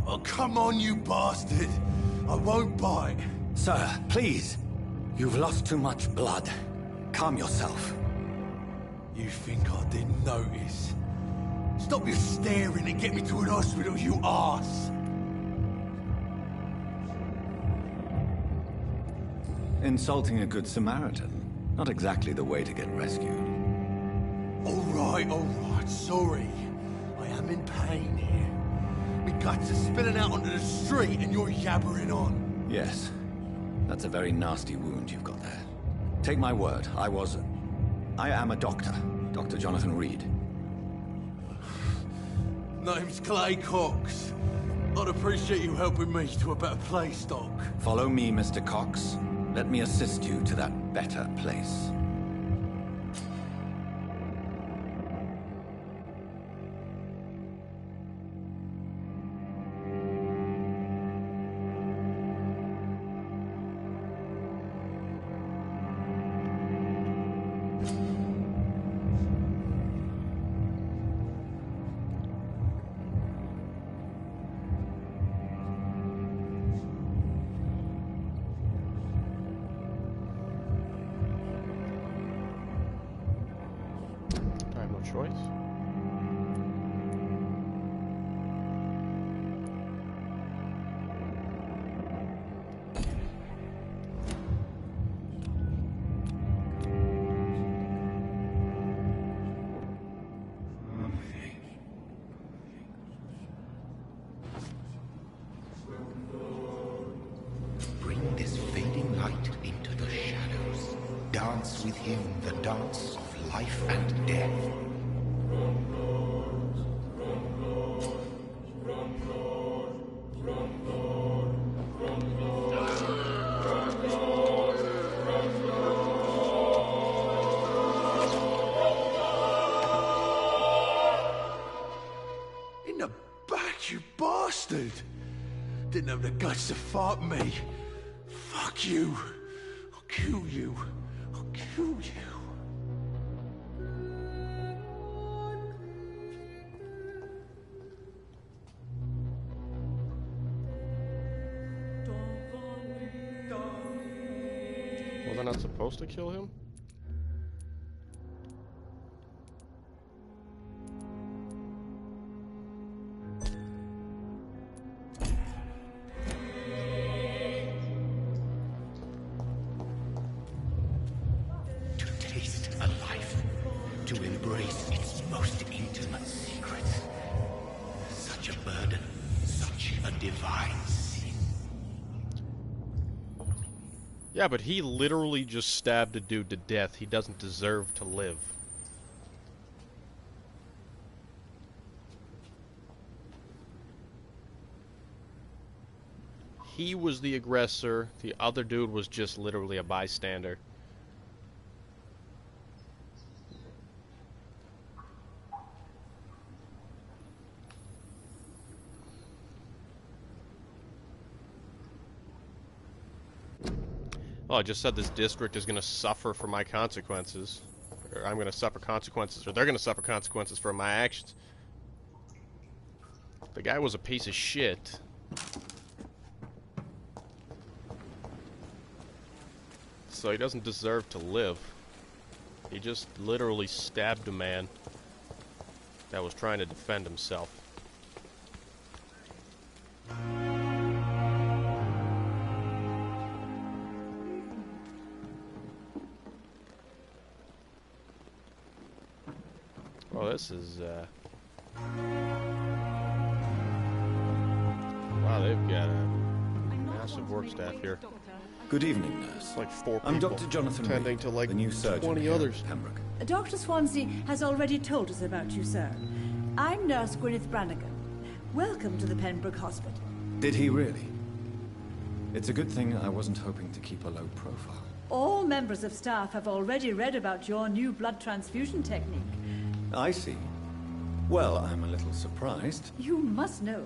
Oh, come on, you bastard! I won't bite. Sir, please. You've lost too much blood. Calm yourself. You think I didn't notice? Stop your staring and get me to an hospital, you arse! Insulting a good Samaritan. Not exactly the way to get rescued. All right, sorry. I am in pain here. My guts are spilling out onto the street and you're yabbering on. Yes. That's a very nasty wound you've got there. Take my word, I am a doctor. Dr. Jonathan Reed. Name's Clay Cox. I'd appreciate you helping me to a better place, Doc. Follow me, Mr. Cox. Let me assist you to that better place. Choice. Bring this fading light into the shadows. Dance with him the dance of life and death. bastard! Didn't have the guts to fight me. Fuck you. I'll kill you. I'll kill you. Well, they're not supposed to kill him? To taste a life, to embrace its most intimate secrets. Such a burden, such a divine sin. Yeah, but he literally just stabbed a dude to death. He doesn't deserve to live. He was the aggressor. The other dude was just literally a bystander. Well, I just said this district is going to suffer for my consequences. Or I'm going to suffer consequences, or they're going to suffer consequences for my actions. The guy was a piece of shit. So he doesn't deserve to live. He just literally stabbed a man that was trying to defend himself. Well, this is, wow, they've got a massive work staff here. Good evening, nurse. Like 4 people. I'm Dr. Jonathan tending Reed, to like the new surgeon 20 here others. at Pembroke. Dr. Swansea has already told us about you, sir. I'm Nurse Gwyneth Brannigan. Welcome to the Pembroke Hospital. Did he really? It's a good thing I wasn't hoping to keep a low profile. All members of staff have already read about your new blood transfusion technique. I see. Well, I'm a little surprised. You must know,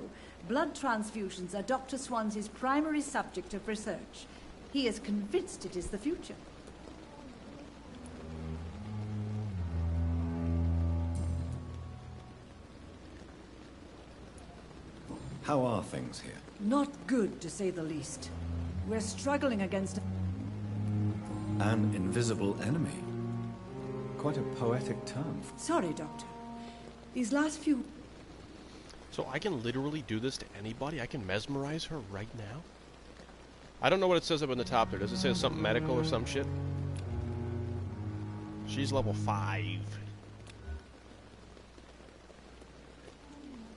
blood transfusions are Dr. Swansea's primary subject of research. He is convinced it is the future. How are things here? Not good, to say the least. We're struggling against An invisible enemy. Quite a poetic term. Sorry, Doctor. These last few... So I can literally do this to anybody? I can mesmerize her right now? I don't know what it says up in the top there. Does it say something medical or some shit? She's level 5.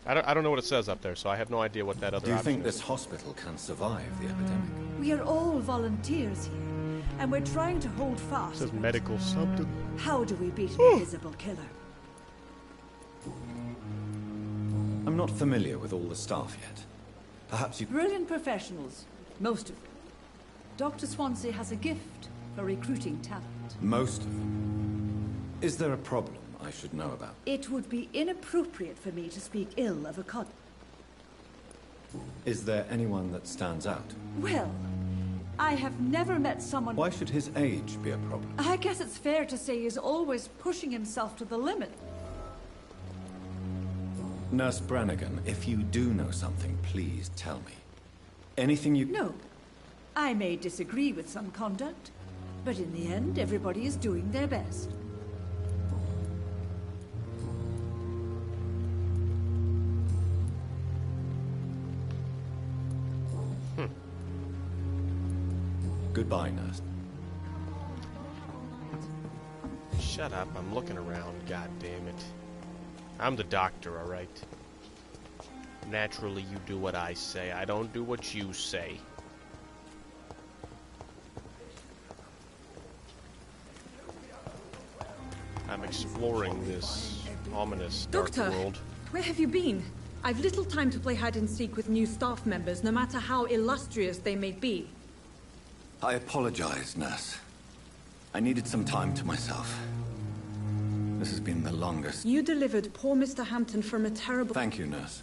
I don't know what it says up there, so I have no idea what that other Do you option think is. this hospital can survive the epidemic? We are all volunteers here, and we're trying to hold fast. It says medical something. How do we beat an invisible killer? I'm not familiar with all the staff yet. Perhaps you... Brilliant professionals, most of them. Dr. Swansea has a gift for recruiting talent. Most of them. Is there a problem I should know about? It would be inappropriate for me to speak ill of a colleague. Is there anyone that stands out? Well, I have never met someone... Why should his age be a problem? I guess it's fair to say he's always pushing himself to the limit. Nurse Brannigan, if you do know something, please tell me. Anything you... No. I may disagree with some conduct, but in the end, everybody is doing their best. Goodbye, nurse. Shut up, I'm looking around, god damn it. I'm the doctor, alright? Naturally, you do what I say. I don't do what you say. I'm exploring this ominous dark Doctor, world. where have you been? I've little time to play hide-and-seek with new staff members, no matter how illustrious they may be. I apologize, nurse. I needed some time to myself. This has been the longest... You delivered poor Mr. Hampton from a terrible... Thank you, nurse.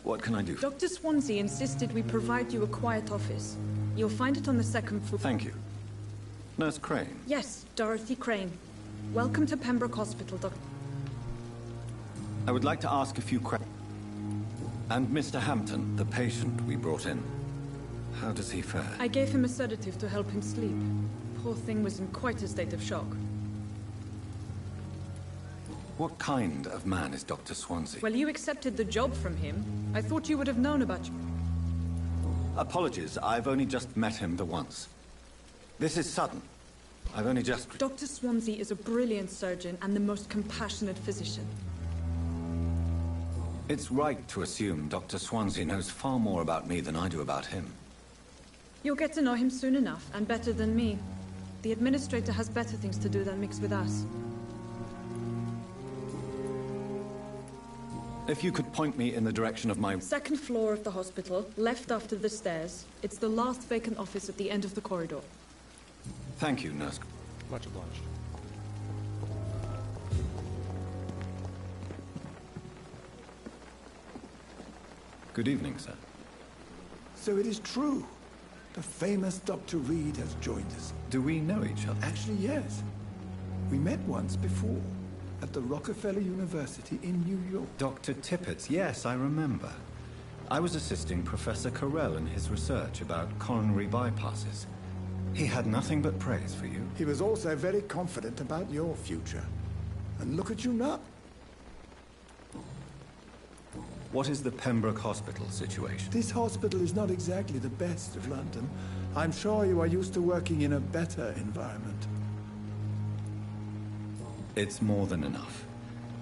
What can I do? Dr. Swansea insisted we provide you a quiet office. You'll find it on the second floor. Thank you. Nurse Crane. Yes, Dorothy Crane. Welcome to Pembroke Hospital, Doctor. I would like to ask a few questions. And Mr. Hampton, the patient we brought in. How does he fare? I gave him a sedative to help him sleep. Poor thing was in quite a state of shock. What kind of man is Dr. Swansea? Well, you accepted the job from him. I thought you would have known about you. Apologies, I've only just met him the once. This is sudden. I've only just... Dr. Swansea is a brilliant surgeon and the most compassionate physician. It's right to assume Dr. Swansea knows far more about me than I do about him. You'll get to know him soon enough, and better than me. The administrator has better things to do than mix with us. If you could point me in the direction of my... Second floor of the hospital, left after the stairs. It's the last vacant office at the end of the corridor. Thank you, nurse. Much obliged. Good evening, sir. So it is true. The famous Dr. Reed has joined us. Do we know each other? Actually, yes. We met once before, at the Rockefeller University in New York. Dr. Tippett, yes, I remember. I was assisting Professor Carell in his research about coronary bypasses. He had nothing but praise for you. He was also very confident about your future. And look at you now. What is the Pembroke Hospital situation? This hospital is not exactly the best of London. I'm sure you are used to working in a better environment. It's more than enough.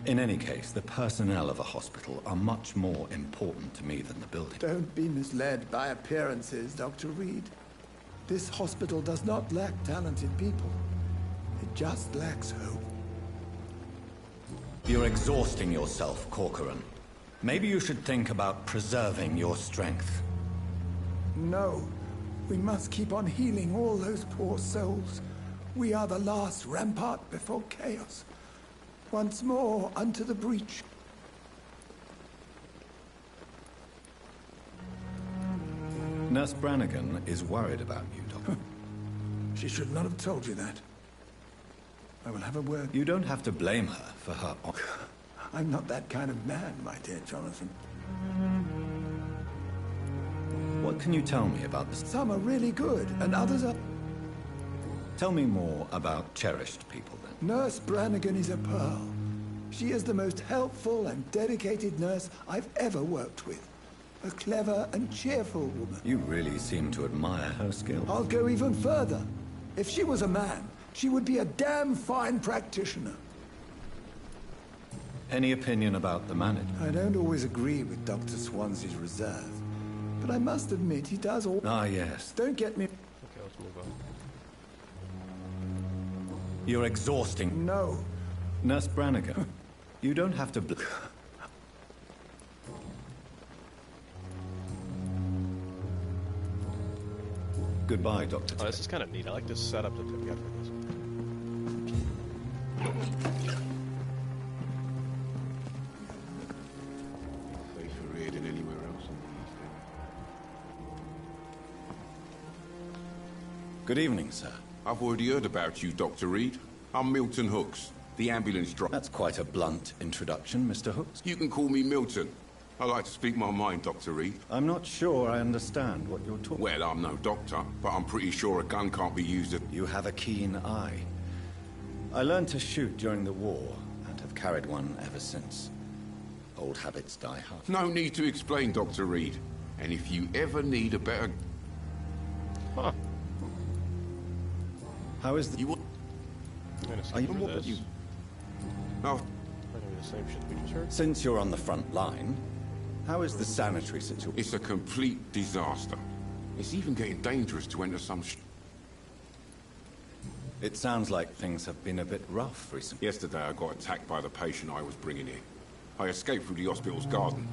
In any case, the personnel of a hospital are much more important to me than the building. Don't be misled by appearances, Dr. Reed. This hospital does not lack talented people. It just lacks hope. You're exhausting yourself, Corcoran. Maybe you should think about preserving your strength. No. We must keep on healing all those poor souls. We are the last rampart before chaos. Once more, unto the breach. Nurse Brannigan is worried about you, Doctor. She should not have told you that. I will have a word. You don't have to blame her for her... I'm not that kind of man, my dear Jonathan. What can you tell me about this? Some are really good, and others are... Tell me more about cherished people, then. Nurse Brannigan is a pearl. She is the most helpful and dedicated nurse I've ever worked with. A clever and cheerful woman. You really seem to admire her skill. I'll go even further. If she was a man, she would be a damn fine practitioner. Any opinion about the manager? I don't always agree with Dr. Swansea's reserve, but I must admit he does all... Ah, yes. Don't get me... Okay, let's move on. You're exhausting. No. Nurse Brannigan, you don't have to... Goodbye, Doctor. Oh, this is kind of neat. I like this setup that they've got for this. Safer here than anywhere else in the Good evening, sir. I've already heard about you, Dr. Reed. I'm Milton Hooks, the ambulance driver. That's quite a blunt introduction, Mr. Hooks. You can call me Milton. I like to speak my mind, Dr. Reed. I'm not sure I understand what you're talking... Well, I'm no doctor, but I'm pretty sure a gun can't be used at... You have a keen eye. I learned to shoot during the war, and have carried one ever since. Old habits die hard. No need to explain, Dr. Reed. And if you ever need a better... Huh. How is the... You... I'm gonna skip through this. You... Might Oh. be the same shit we just heard. Since you're on the front line, how is the sanitary situation? It's a complete disaster. It's even getting dangerous to enter some... It sounds like things have been a bit rough recently. Yesterday I got attacked by the patient I was bringing in. I escaped through the hospital's garden,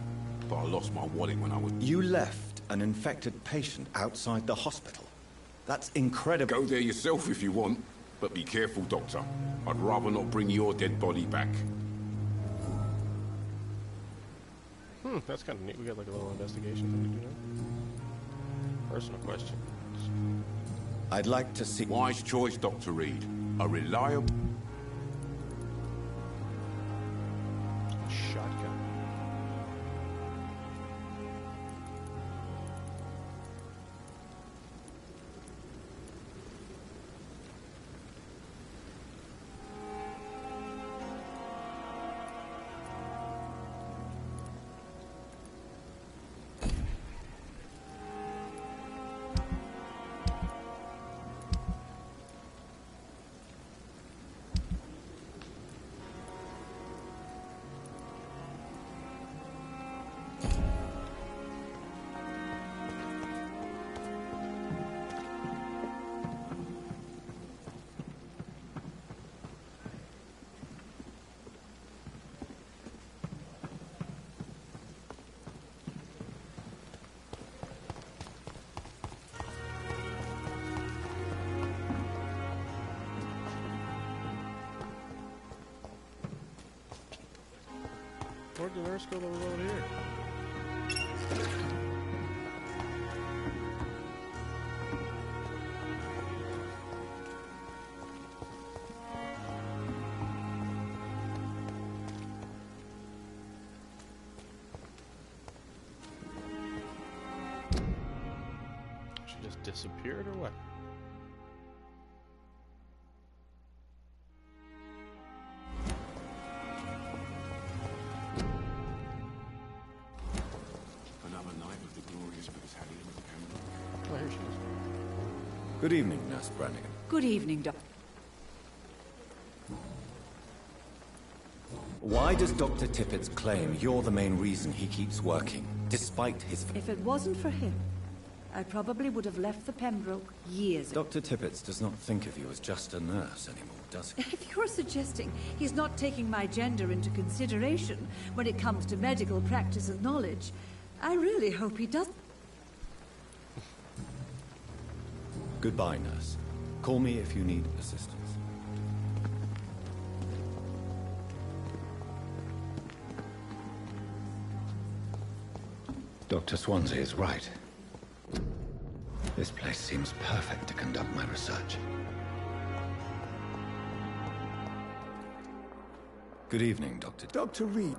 but I lost my wallet when I was... You left an infected patient outside the hospital? That's incredible. Go there yourself if you want, but be careful, Doctor. I'd rather not bring your dead body back. That's kind of neat. We got like a little investigation thing to do now. Personal question. I'd like to see... Wise choice, Dr. Reed. A reliable... Shotgun. Where'd the nurse go that was over here? She just disappeared or what? Good evening, Nurse Brannigan. Good evening, Doctor. Why does Dr. Tippett's claim you're the main reason he keeps working, despite his... If it wasn't for him, I probably would have left the Pembroke years ago. Dr. Tippett does not think of you as just a nurse anymore, does he? If you're suggesting he's not taking my gender into consideration when it comes to medical practice and knowledge, I really hope he doesn't. Goodbye, nurse. Call me if you need assistance. Dr. Swansea is right. This place seems perfect to conduct my research. Good evening, Dr. Dr. Reed.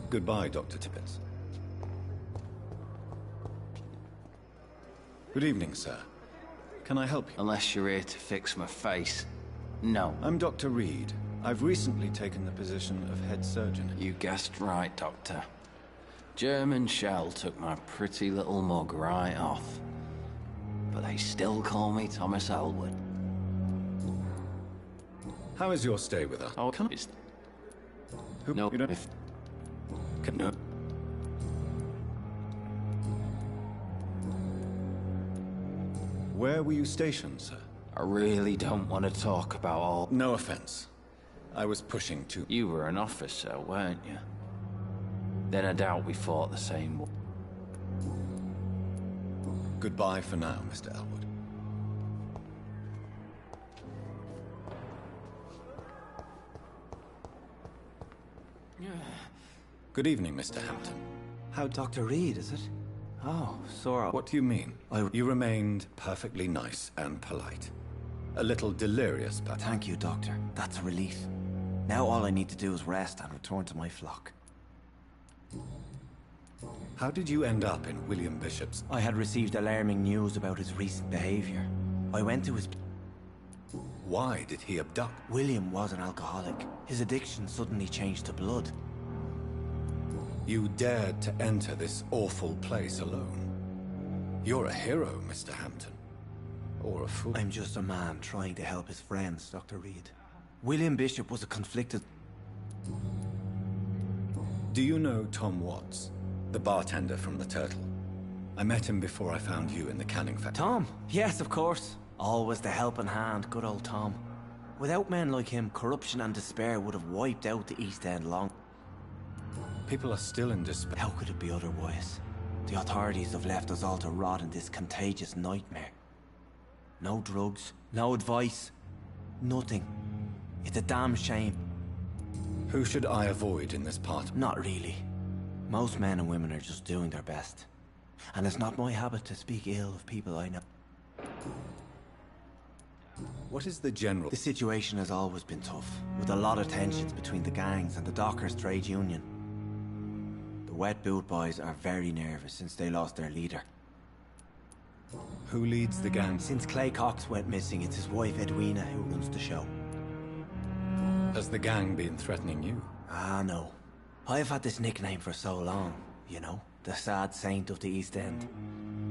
Goodbye, Dr. Tippett. Good evening, sir. Can I help you? Unless you're here to fix my face. No. I'm Dr. Reed. I've recently taken the position of head surgeon. You guessed right, Doctor. German shell took my pretty little mug right off. But they still call me Thomas Elwood. How is your stay with us? Oh, can I... Who? No, You don't... if... No. Where were you stationed, sir? I really don't want to talk about all... No offense. I was pushing to... You were an officer, weren't you? Then I doubt we fought the same war. Goodbye for now, Mr. Elwood. Good evening, Mr. Hampton. How Dr. Reed, is it? Oh, Sora. What do you mean? You remained perfectly nice and polite. A little delirious, perhaps. Thank you, Doctor. That's a relief. Now all I need to do is rest and return to my flock. How did you end up in William Bishop's... I had received alarming news about his recent behavior. I went to his... Why did he abduct? William was an alcoholic. His addiction suddenly changed to blood. You dared to enter this awful place alone. You're a hero, Mr. Hampton. Or a fool. I'm just a man trying to help his friends, Dr. Reed. William Bishop was a conflicted... Do you know Tom Watts? The bartender from the Turtle. I met him before I found you in the canning factory. Tom? Yes, of course. Always the helping hand, good old Tom. Without men like him, corruption and despair would have wiped out the East End long. People are still in despair. How could it be otherwise? The authorities have left us all to rot in this contagious nightmare. No drugs, no advice, nothing. It's a damn shame. Who should I avoid in this part? Not really. Most men and women are just doing their best. And it's not my habit to speak ill of people I know. What is the general... The situation has always been tough, with a lot of tensions between the gangs and the Dockers trade union. The Wet Boot boys are very nervous since they lost their leader. Who leads the gang? Since Clay Cox went missing, it's his wife Edwina who runs the show. Has the gang been threatening you? Ah, no. I've had this nickname for so long, you know? The sad saint of the East End.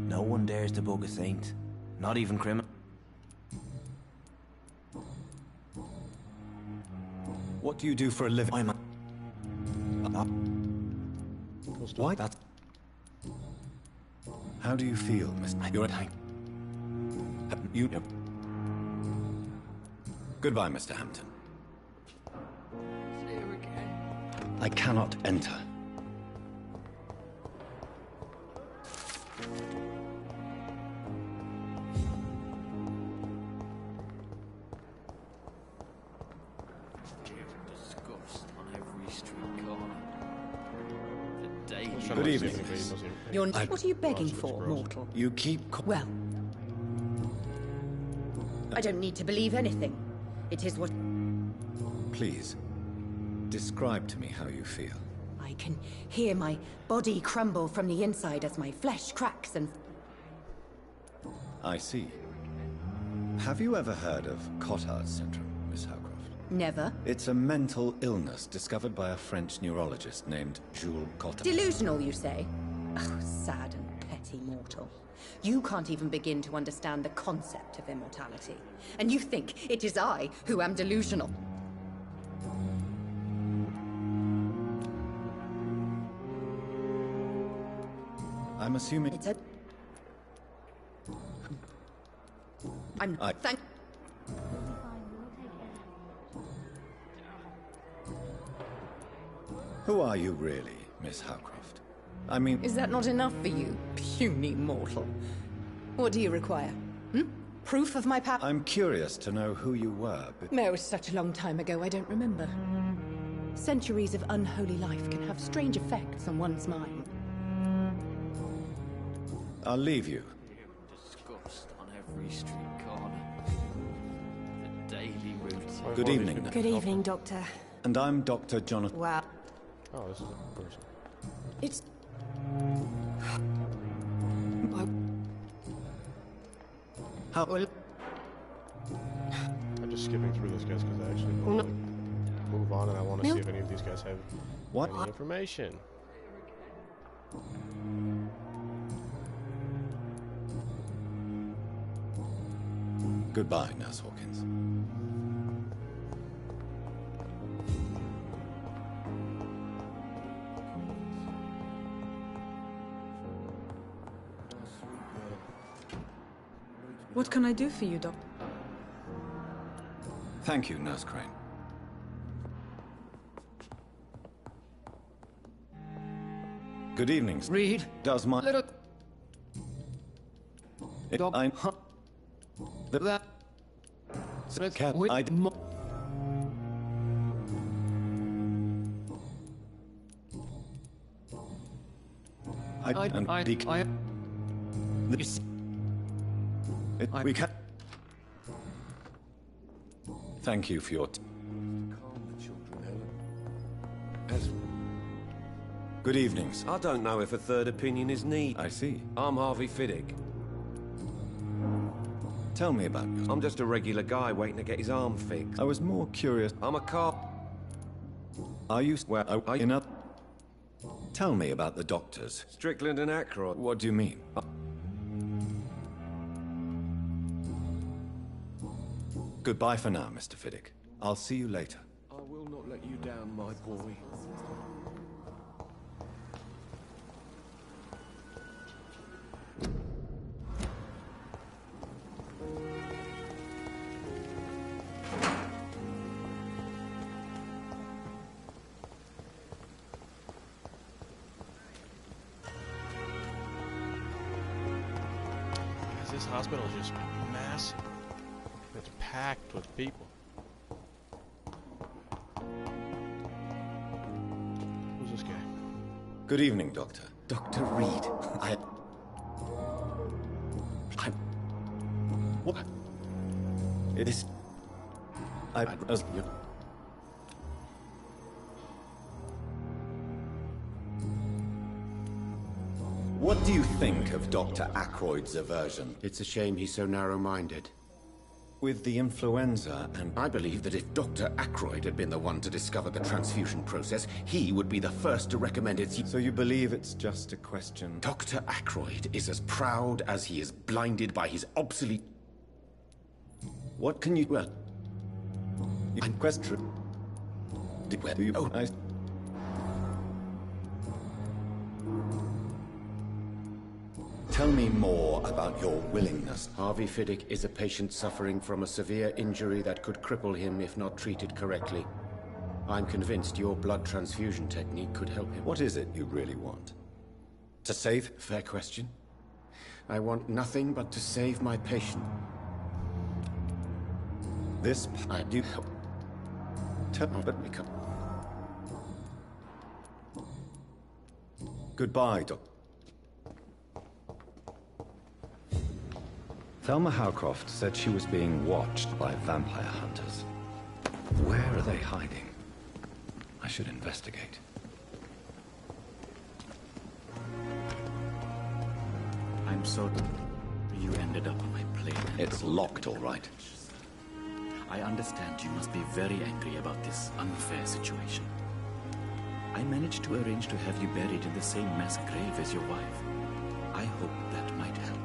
No one dares to bug a saint. Not even criminals. What do you do for a living? I'm a... Why? That's... How do you feel, Mr. You're at... You... Goodbye, Mr. Hampton. See you again. I cannot enter. Good evening. What are you begging for, mortal? You keep... Well, I don't need to believe anything. It is what... Please, describe to me how you feel. I can hear my body crumble from the inside as my flesh cracks and... I see. Have you ever heard of Cotard syndrome, Miss Howcroft? Never. It's a mental illness discovered by a French neurologist named Jules Cotard. Delusional, you say? Oh, sad and petty mortal. You can't even begin to understand the concept of immortality. And you think it is I who am delusional. I'm assuming... It's a... Thank... Who are you really, Miss Howcroft? I mean... Is that not enough for you, puny mortal? What do you require? Proof of my power? I'm curious to know who you were, but... No, it was such a long time ago, I don't remember. Centuries of unholy life can have strange effects on one's mind. I'll leave you. Discussed on every street corner. The daily routine. Good evening. Good evening, Doctor. And I'm Dr. Jonathan... Wow. Oh, this is a person. It's... How... I'm just skipping through this, guys, because I actually want to move on, and I want to see if any of these guys have any information. Goodbye, Nurse Hawkins. What can I do for you, Doc? Thank you, Nurse Crane. Good evening. Reed. Does my... Little... I'm... That... Cat... I... We can... Thank you for your... Good evening, sir. I don't know if a third opinion is needed. I see. I'm Harvey Fiddick. Tell me about you. I'm just a regular guy waiting to get his arm fixed. I was more curious. I'm a cop. Are you... Well, are you not... Tell me about the doctors. Strickland and Ackroyd. What do you mean? Goodbye for now, Mr. Fiddick. I'll see you later. I will not let you down, my boy. This hospital is just massive. It's packed with people. Good evening, Doctor. Dr. Reed, I... What? It is... What do you think of Dr. Ackroyd's aversion? It's a shame he's so narrow-minded. With the influenza and... I believe that if Dr. Ackroyd had been the one to discover the transfusion process, he would be the first to recommend its... So you believe it's just a question... Dr. Ackroyd is as proud as he is blinded by his obsolete... What can you... Well... I'm question... Do you... Oh, Tell me more about your willingness. Harvey Fiddick is a patient suffering from a severe injury that could cripple him if not treated correctly. I'm convinced your blood transfusion technique could help him. What is it you really want? To save? Fair question. I want nothing but to save my patient. This... I do help. Let me come. Goodbye, Doctor. Thelma Howcroft said she was being watched by vampire hunters. Where are they hiding? I should investigate. I'm sorry you ended up on my plane. It's locked, all right. I understand you must be very angry about this unfair situation. I managed to arrange to have you buried in the same mass grave as your wife. I hope that might help.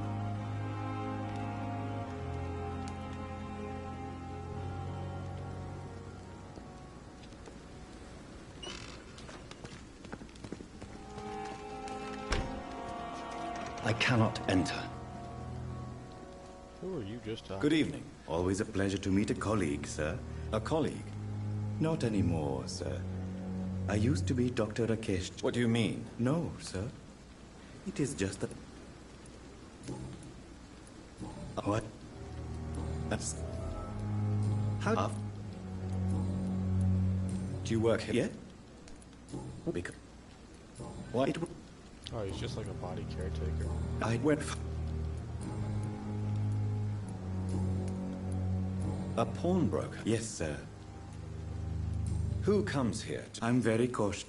I cannot enter. Who are you just talking? Good evening. Always a pleasure to meet a colleague, sir. A colleague? Not anymore, sir. I used to be Dr. Rakesh. What do you mean? No, sir. It is just that... What? That's... How... Do you work here? Yeah? Because... What? It... Oh, he's just like a body caretaker. I went... A pawnbroker? Yes, sir. Who comes here? I'm very cautious.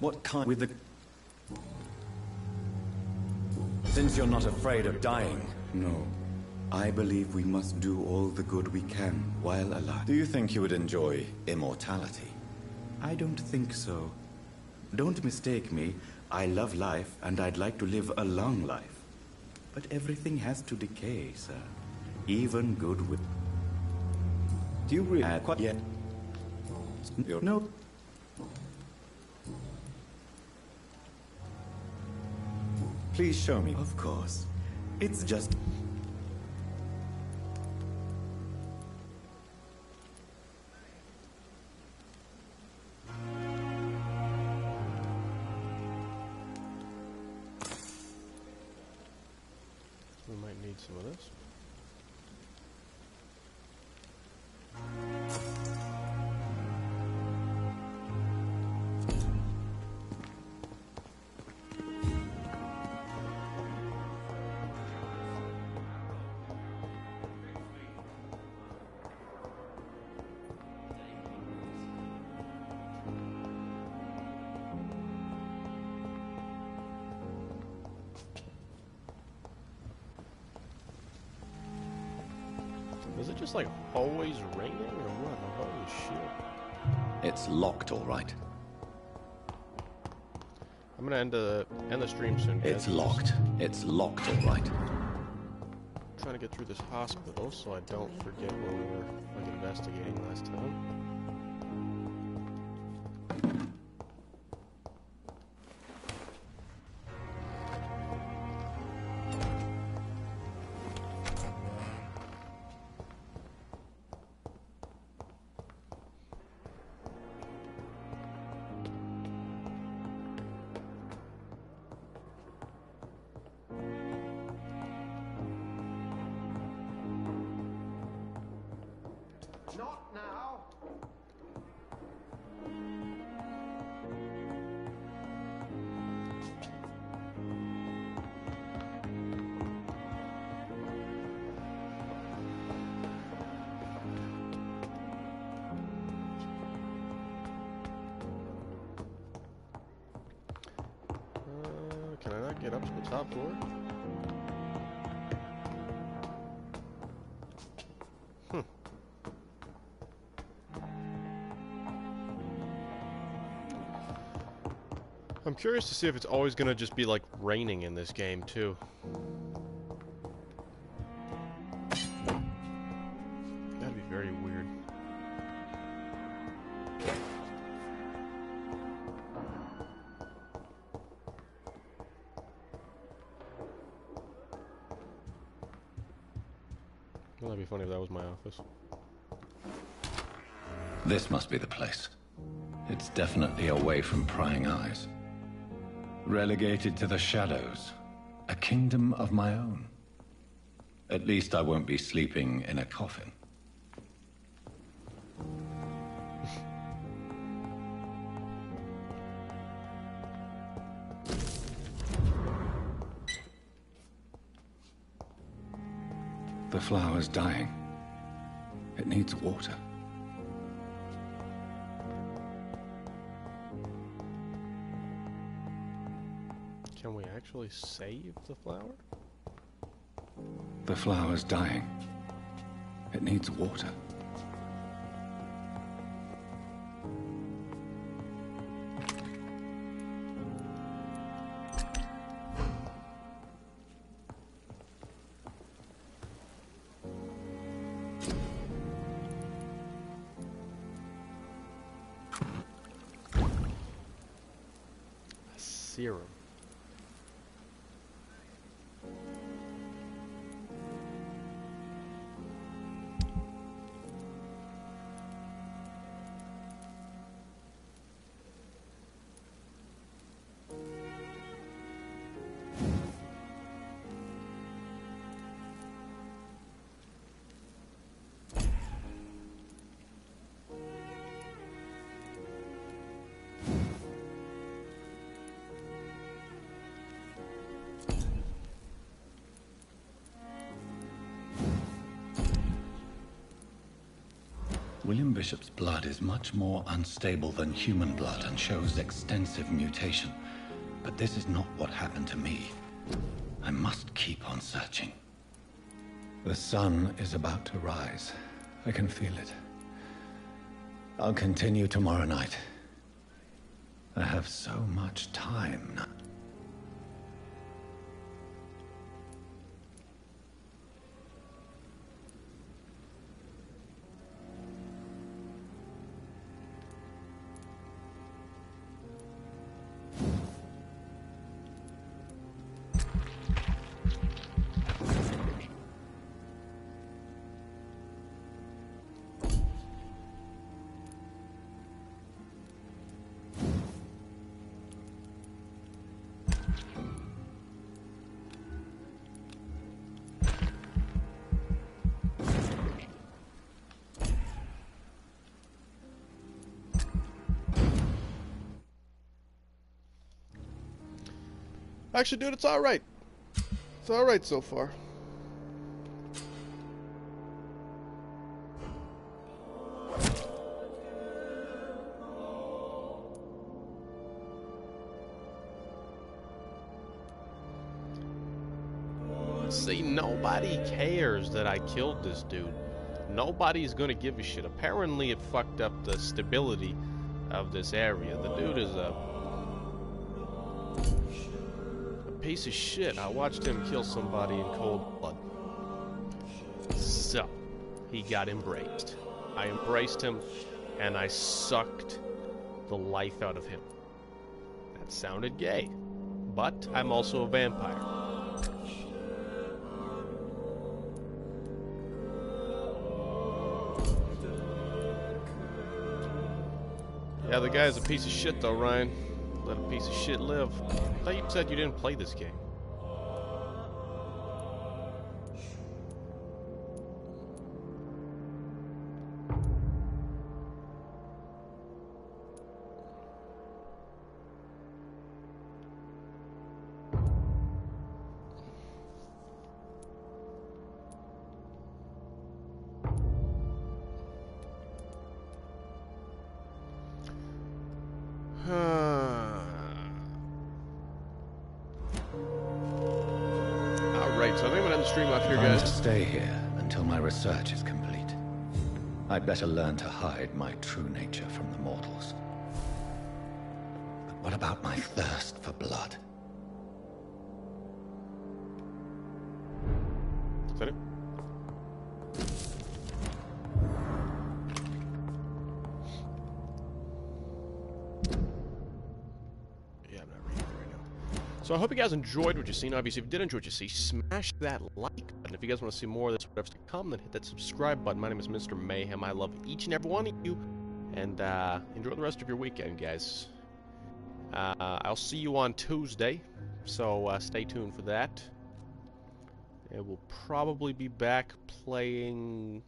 What kind... With the... Since you're not afraid of dying. No. I believe we must do all the good we can while alive. Do you think you would enjoy immortality? I don't think so. Don't mistake me. I love life, and I'd like to live a long life. But everything has to decay, sir. Even good will... Do you really... quite yet? No. Please show me. Of course. It's just... We might need some of this. Is it just like always raining or what? Holy shit. It's locked, all right. I'm gonna end the stream soon, guys. It's locked. It's locked, all right. Trying to get through this hospital so I don't forget where we were like investigating last time. Not now. get up to the top floor? I'm curious to see if it's always gonna just be like raining in this game too. That'd be very weird. Well, that'd be funny if that was my office. This must be the place. It's definitely away from prying eyes. Relegated to the shadows. A kingdom of my own. At least I won't be sleeping in a coffin. The flower's dying. It needs water. Can we actually save the flower? The flower's dying. It needs water. Serum. William Bishop's blood is much more unstable than human blood and shows extensive mutation. But this is not what happened to me. I must keep on searching. The sun is about to rise. I can feel it. I'll continue tomorrow night. I have so much time now. Actually, dude, it's alright. It's alright so far. See, nobody cares that I killed this dude. Nobody's gonna give a shit. Apparently, it fucked up the stability of this area. The dude is a piece of shit. I watched him kill somebody in cold blood. So, he got embraced. I embraced him, and I sucked the life out of him. That sounded gay, but I'm also a vampire. Yeah, the guy's a piece of shit though, Ryan. Let a piece of shit live. I thought you said you didn't play this game. So I think I'm gonna end the stream off here, I'm guys. to stay here until my research is complete. I'd better learn to hide my true nature from the mortals. But what about my thirst for blood? Is that it? Yeah, I'm not reading it right now. So I hope you guys enjoyed what you've seen. Obviously, if you did enjoy what you see, smash that like button. If you guys want to see more of this, whatever's to come, then hit that subscribe button. My name is Mr. Mayhem. I love each and every one of you. And enjoy the rest of your weekend, guys. I'll see you on Tuesday, so stay tuned for that. And we'll probably be back playing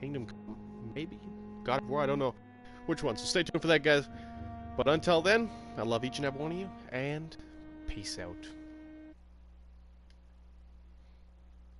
Kingdom Come, maybe? God of War, I don't know which one. So stay tuned for that, guys. But until then, I love each and every one of you, and peace out.